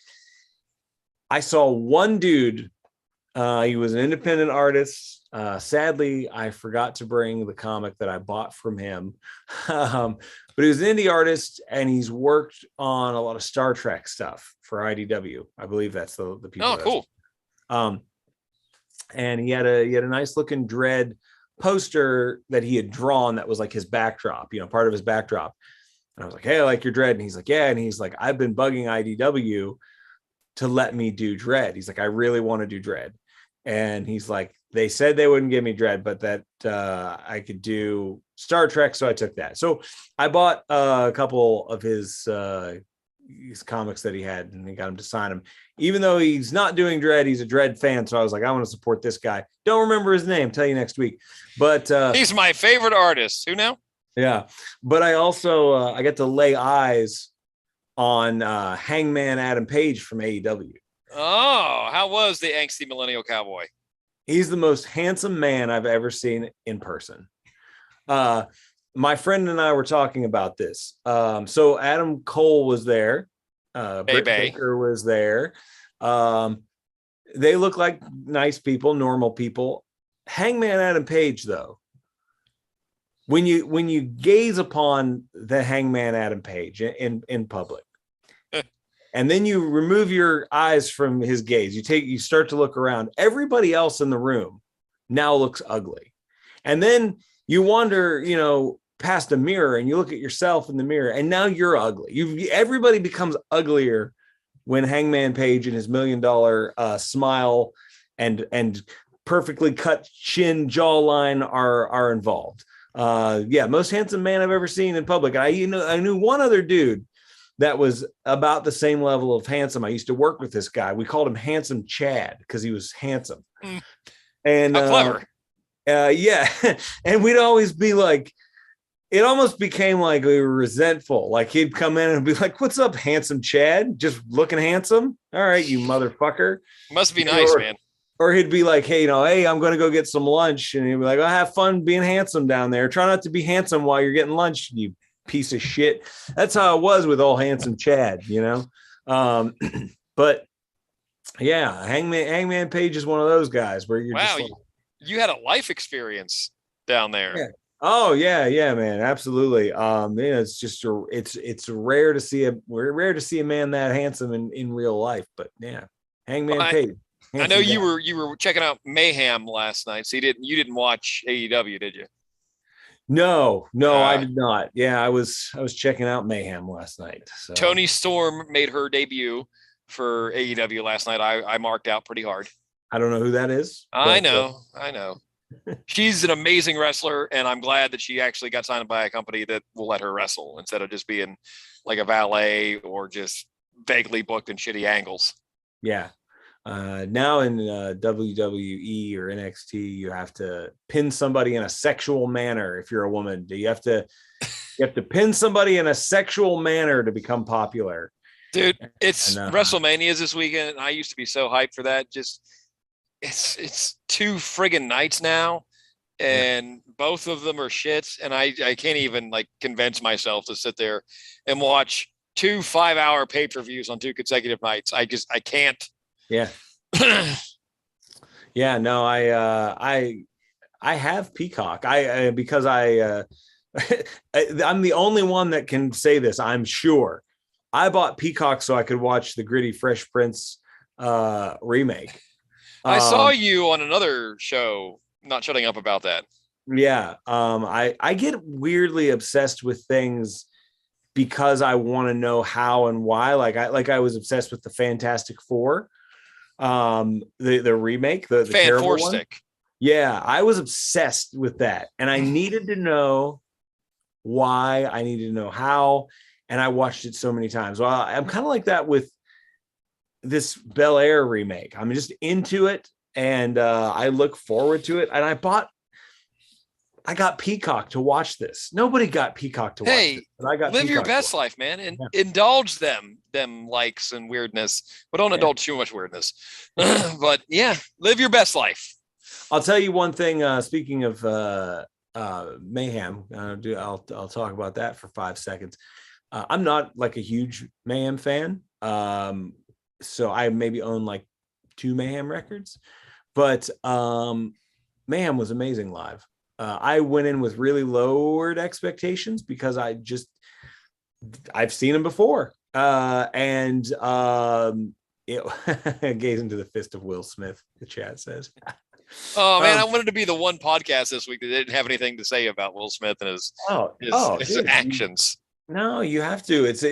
I saw one dude. He was an independent artist. Sadly, I forgot to bring the comic that I bought from him. But he was an indie artist, and he's worked on a lot of Star Trek stuff for IDW. I believe that's the people. Oh, cool. And he had a nice looking Dredd poster that he had drawn that was like his backdrop, part of his backdrop. And I was like, hey, I like your Dredd. And he's like, yeah. And he's like, I've been bugging IDW to let me do Dredd. He's like, I really want to do Dredd. And he's like, they said they wouldn't give me Dredd, but that I could do Star Trek. So I took that. So I bought a couple of his comics that he had, and he got him to sign them. Even though he's not doing Dredd, he's a Dredd fan. So I was like, I want to support this guy. Don't remember his name. Tell you next week. But he's my favorite artist. Who now? Yeah. But I also I get to lay eyes on Hangman Adam Page from AEW. Oh, how was the angsty millennial cowboy? He's the most handsome man I've ever seen in person. My friend and I were talking about this. So Adam Cole was there. Britt Baker was there. They look like nice people, normal people. Hangman Adam Page, though, when you gaze upon the Hangman Adam Page in public, and then you remove your eyes from his gaze, you start to look around. Everybody else in the room now looks ugly, and then you wander, past a mirror, and you look at yourself in the mirror, and now you're ugly. Everybody becomes uglier when Hangman Page and his $1 million smile and perfectly cut chin jawline are involved. Most handsome man I've ever seen in public. I knew one other dude that was about the same level of handsome. I used to work with this guy. We called him Handsome Chad because he was handsome. And how clever. Yeah. And we'd always be like, it almost became like we were resentful. Like he'd come in and be like, "What's up, Handsome Chad? Just looking handsome? All right, you motherfucker." Must be nice, man. Or he'd be like, hey, hey, I'm going to go get some lunch. And he'd be like, have fun being handsome down there. Try not to be handsome while you're getting lunch, you piece of shit. That's how it was with old Handsome Chad, But yeah, Hangman Page is one of those guys where you're just like, you had a life experience down there. Yeah. Oh yeah, man, absolutely. It's just it's rare to see a man that handsome in real life. But yeah, Hangman Page. I know you were checking out Mayhem last night. So you didn't watch AEW, did you? No, I did not. Yeah, I was checking out Mayhem last night. So. Toni Storm made her debut for AEW last night. I marked out pretty hard. I don't know who that is. I know. She's an amazing wrestler, and I'm glad that she actually got signed by a company that will let her wrestle instead of just being like a valet or just vaguely booked in shitty angles. Yeah. Now in WWE or NXT, you have to pin somebody in a sexual manner. If you're a woman, you have to pin somebody in a sexual manner to become popular. Dude, it's WrestleMania this weekend, and I used to be so hyped for that. Just it's 2 friggin' nights now, and both of them are shits, and I can't even like convince myself to sit there and watch 2 5-hour pay-per-views on 2 consecutive nights. I can't. Yeah. Yeah, no, I have Peacock. Because I'm the only one that can say this, I'm sure. I bought Peacock so I could watch the Gritty Fresh Prince remake. I saw you on another show not shutting up about that. Yeah. I get weirdly obsessed with things because I want to know how and why. Like I was obsessed with the Fantastic Four. The remake, the Fan Four Stick. Yeah, I was obsessed with that, and I needed to know why, I needed to know how, and I watched it so many times. Well, I'm kind of like that with this Bel Air remake. I'm just into it, and I look forward to it. And I got Peacock to watch this. Nobody got Peacock to watch this. But I got live Peacock your best life, man, and indulge them likes and weirdness, but don't indulge too much weirdness. But yeah, live your best life. I'll tell you one thing. Speaking of Mayhem, I'll talk about that for 5 seconds. I'm not like a huge Mayhem fan, so I maybe own like 2 Mayhem records, but Mayhem was amazing live. I went in with really lowered expectations because I've seen him before. And gaze into the fist of Will Smith, the chat says. Oh man, I wanted to be the one podcast this week that didn't have anything to say about Will Smith and his actions. No, you have to. It's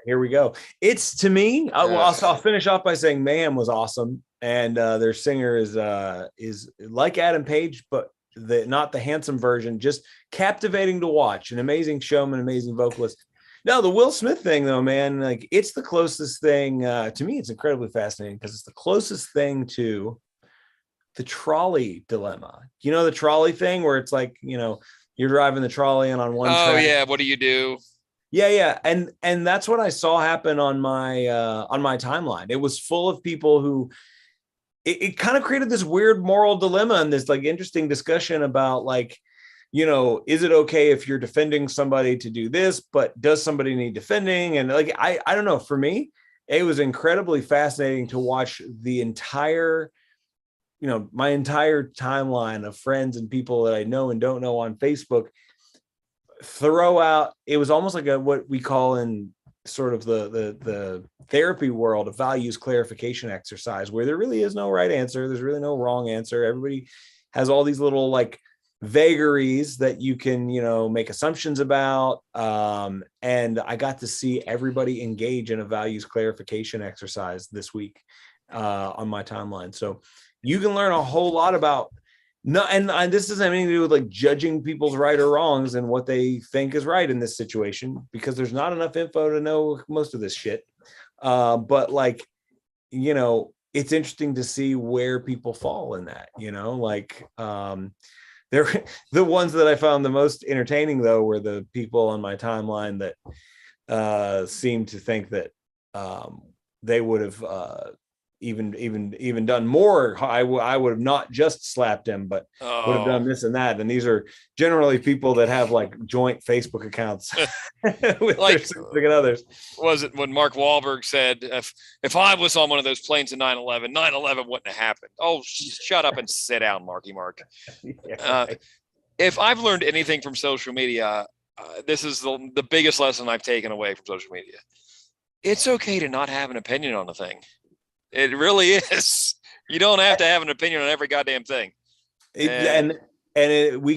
here we go. It's to me. I'll finish off by saying Mayhem was awesome, and their singer is like Adam Page, but not the handsome version. Just captivating to watch. An amazing showman, amazing vocalist. No, the Will Smith thing though, man, like it's the closest thing to me. It's incredibly fascinating because it's the closest thing to the trolley dilemma. You know, the trolley thing where it's like, you know, you're driving the trolley and on one track. Yeah, what do you do? Yeah. And that's what I saw happen on my timeline. It was full of people who it kind of created this weird moral dilemma and this like interesting discussion about like, you know, is it okay if you're defending somebody to do this, but does somebody need defending? And like, I don't know, for me, it was incredibly fascinating to watch the entire, you know, my entire timeline of friends and people that I know and don't know on Facebook throw out. It was almost like what we call in sort of the therapy world, a values clarification exercise where there really is no right answer. There's really no wrong answer. Everybody has all these little like vagaries that you can, you know, make assumptions about. And I got to see everybody engage in a values clarification exercise this week on my timeline. So you can learn a whole lot about and this doesn't have anything to do with like judging people's right or wrongs and what they think is right in this situation, because there's not enough info to know most of this shit. But like, you know, it's interesting to see where people fall in that, you know, like the ones that I found the most entertaining though were the people on my timeline that seemed to think that they would have even done more. I would have not just slapped him, but would have done this and that. And these are generally people that have like joint Facebook accounts with like, their significant others. Was it when Mark Wahlberg said, if I was on one of those planes in 9/11, 9/11 wouldn't have happened? Oh, shut up and sit down, Marky Mark. Yeah. If I've learned anything from social media, this is the biggest lesson I've taken away from social media. It's okay to not have an opinion on a thing. It really is. You don't have to have an opinion on every goddamn thing. We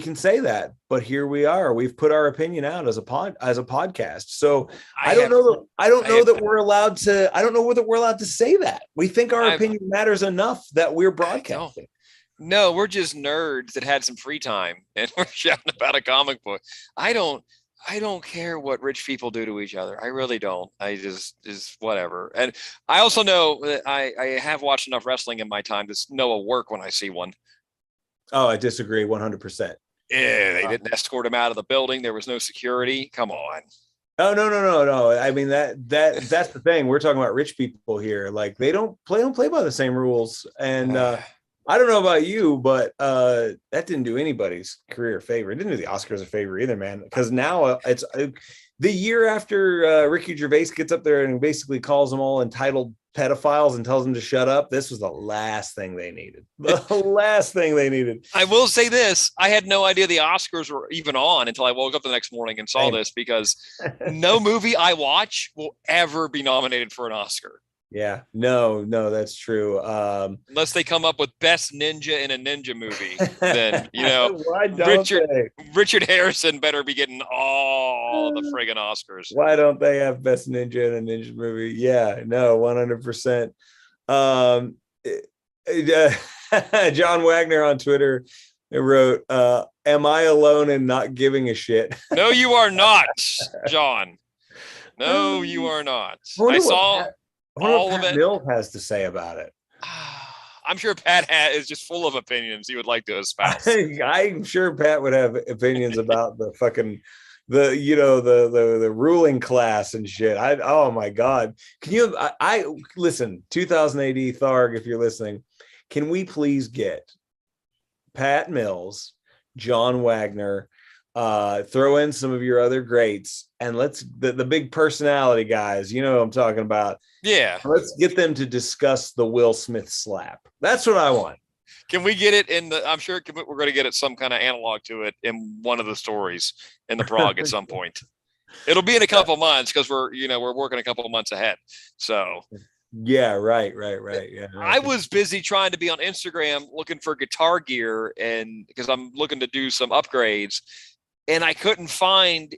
can say that, but here we are. We've put our opinion out as a podcast. So I don't know that we're allowed to say that. We think our opinion matters enough that we're broadcasting. No, we're just nerds that had some free time and we're shouting about a comic book. I don't care what rich people do to each other. I really don't. I just whatever. And I also know that I have watched enough wrestling in my time to know a work when I see one. Oh, I disagree 100%. Yeah, they didn't escort him out of the building. There was no security. Come on. Oh, no. I mean, that's the thing. We're talking about rich people here. Like they don't play by the same rules. And I don't know about you, but that didn't do anybody's career a favor. It didn't do the Oscars a favor either, man. Because now it's the year after Ricky Gervais gets up there and basically calls them all entitled pedophiles and tells them to shut up. This was the last thing they needed. The last thing they needed. I will say this. I had no idea the Oscars were even on until I woke up the next morning and saw this, because no movie I watch will ever be nominated for an Oscar. Yeah, no, that's true. Unless they come up with best ninja in a ninja movie, then, you know, Richard Harrison better be getting all the friggin' Oscars. Why don't they have best ninja in a ninja movie? Yeah, no, 100%. John Wagner on Twitter wrote, am I alone in not giving a shit? No, you are not, John. No, you are not. I saw all of it. Mills has to say about it. I'm sure Pat is just full of opinions he would like to espouse. I'm sure Pat would have opinions about the fucking the ruling class and shit. Oh my God. Can you listen, 2000 AD Tharg, if you're listening, can we please get Pat Mills, John Wagner, throw in some of your other greats, and let's the big personality guys, you know what I'm talking about. Yeah. Let's get them to discuss the Will Smith slap. That's what I want. Can we get it in I'm sure we're going to get it some kind of analog to it in one of the stories in the Prog at some point. It'll be in a couple months because we're working a couple of months ahead. So yeah, right. Yeah. I was busy trying to be on Instagram looking for guitar gear, and because I'm looking to do some upgrades, and I couldn't find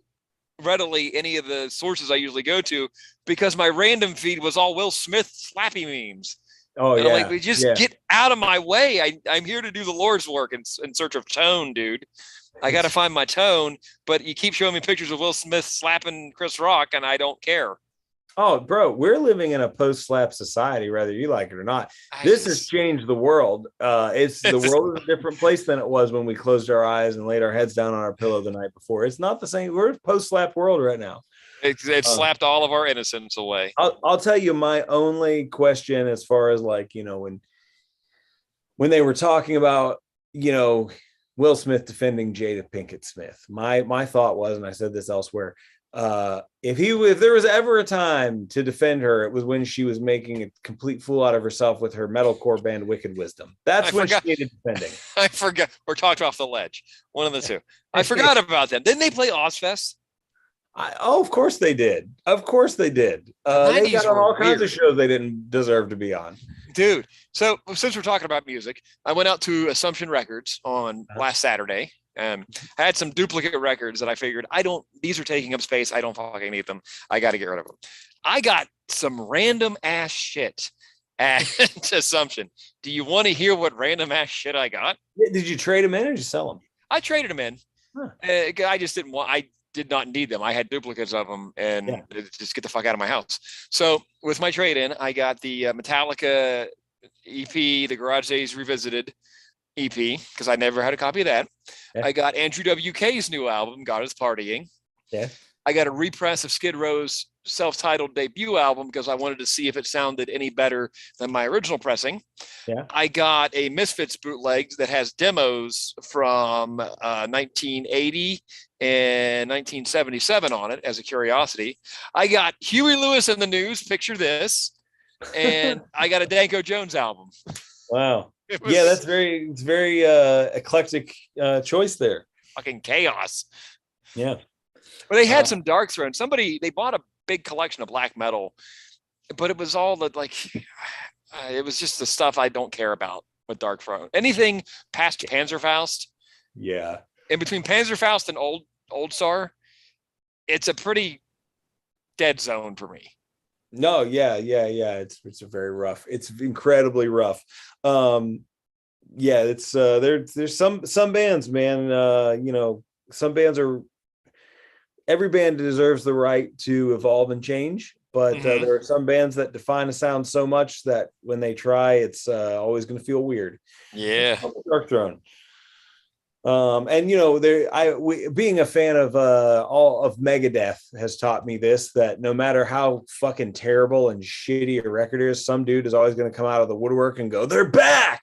readily any of the sources I usually go to because my random feed was all Will Smith slappy memes. Oh, and yeah. I'm like, just get out of my way. I'm here to do the Lord's work in search of tone, dude. I got to find my tone, but you keep showing me pictures of Will Smith slapping Chris Rock, and I don't care. Oh, bro, we're living in a post-slap society, whether you like it or not. This has changed the world. The world is a different place than it was when we closed our eyes and laid our heads down on our pillow the night before. It's not the same. We're in a post-slap world right now. It slapped all of our innocence away. I'll tell you my only question as far as like, you know, when they were talking about, you know, Will Smith defending Jada Pinkett Smith, my thought was, and I said this elsewhere, if there was ever a time to defend her, it was when she was making a complete fool out of herself with her metalcore band Wicked Wisdom. That's when she needed defending. I forgot. We're talked off the ledge. One of the two. I forgot about them. Didn't they play Ozfest? Of course they did. Of course they did. They got on all kinds of shows they didn't deserve to be on. Dude, so since we're talking about music, I went out to Assumption Records on last Saturday. I had some duplicate records that I figured these are taking up space. I don't fucking need them. I got to get rid of them. I got some random ass shit at Assumption. Do you want to hear what random ass shit I got? Did you trade them in or did you sell them? I traded them in. I just didn't want, I did not need them. I had duplicates of them and just get the fuck out of my house. So with my trade in, I got the Metallica EP, the Garage Days Revisited EP, because I never had a copy of that. Yeah. I got Andrew WK's new album, God Is Partying. Yeah. I got a repress of Skid Row's self-titled debut album because I wanted to see if it sounded any better than my original pressing. Yeah. I got a Misfits bootleg that has demos from 1980 and 1977 on it as a curiosity. I got Huey Lewis and the News, picture this, and I got a Danko Jones album. Wow. It's very eclectic choice there. Fucking chaos. Yeah. But they had some Dark Throne. They bought a big collection of black metal, but it was all it was just the stuff I don't care about with Dark Throne. Anything past Panzerfaust. Yeah. In between Panzerfaust and Old Star, it's a pretty dead zone for me. No, yeah. It's a very rough. It's incredibly rough. It's there's some bands, man. Some bands are. Every band deserves the right to evolve and change, but there are some bands that define a sound so much that when they try, it's always going to feel weird. Yeah, Dark Throne. Being a fan of all of Megadeth has taught me this, that no matter how fucking terrible and shitty a record is, some dude is always going to come out of the woodwork and go, "They're back."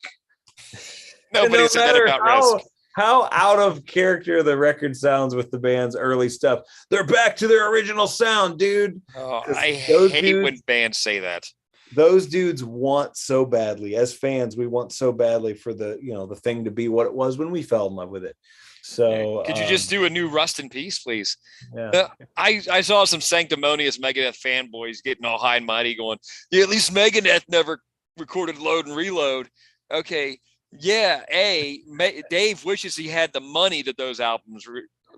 Nobody said that about Risk. How out of character the record sounds with the band's early stuff. They're back to their original sound, dude. Oh, I hate when bands say that. Those dudes want so badly. As fans, we want so badly for the thing to be what it was when we fell in love with it. So could you just do a new Rust in Peace, please? Yeah. I saw some sanctimonious Megadeth fanboys getting all high and mighty going, yeah, at least Megadeth never recorded Load and Reload. Okay. Yeah, Dave wishes he had the money that those albums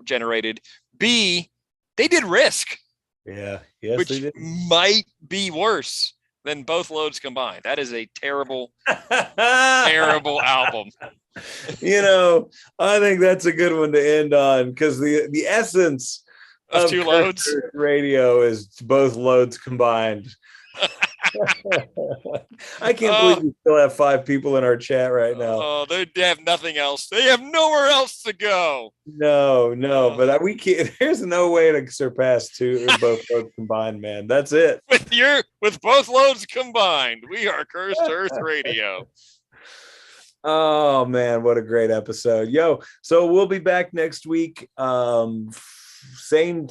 generated. B, they did Risk. Yeah, yes, which they did. Might be worse than both loads combined. That is a terrible, terrible album. I think that's a good one to end on, because the essence of two loads radio is both loads combined. I can't believe we still have 5 people in our chat right now. Oh, they have nothing else. They have nowhere else to go. No, but we can't. There's no way to surpass 2 or both loads combined, man. That's it. With both loads combined, we are Cursed Earth Radio. Oh man, what a great episode. So we'll be back next week. Same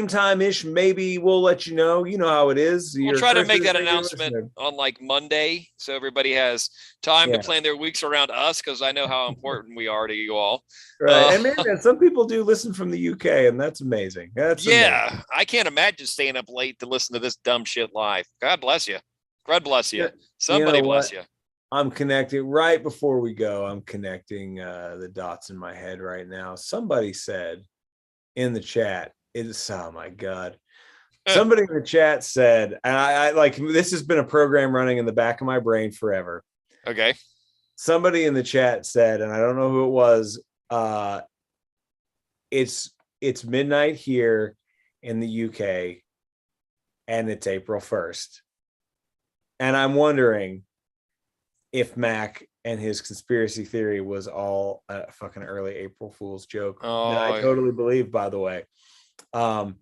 time-ish, maybe. We'll let you know. You know how it is. We'll try to make that announcement on Monday, so everybody has time to plan their weeks around us, because I know how important we are to you all. Right. And man, some people do listen from the UK, and that's amazing. Amazing. I can't imagine staying up late to listen to this dumb shit live. God bless you. God bless you. Somebody bless you. I'm connecting right before we go. I'm connecting the dots in my head right now. Somebody said in the chat It's, oh my God. Somebody in the chat said, and I like, this has been a program running in the back of my brain forever. Okay. Somebody in the chat said, and I don't know who it was, it's midnight here in the UK and it's April 1st. And I'm wondering if Mac and his conspiracy theory was all a fucking early April Fool's joke. That I totally believe, by the way.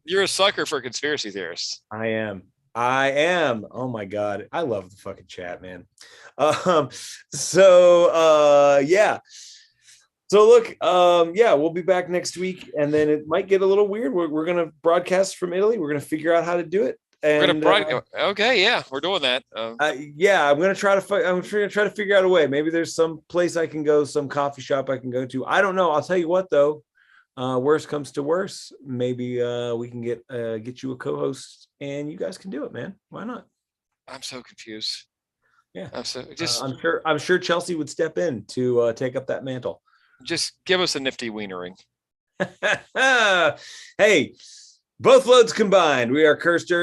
You're a sucker for conspiracy theorists. I am. Oh my God. I love the fucking chat, man. Yeah. So look, yeah, we'll be back next week, and then it might get a little weird. We're going to broadcast from Italy. We're going to figure out how to do it. And okay, yeah, we're doing that. Yeah, I'm going to try to figure out a way. Maybe there's some place I can go, some coffee shop I can go to. I don't know. I'll tell you what, though. Worst comes to worst, maybe we can get you a co-host, and you guys can do it, man. Why not? I'm so confused. Yeah, I'm sure Chelsea would step in to take up that mantle. Just give us a nifty wienering. Hey, both loads combined, we are Cursed Earth.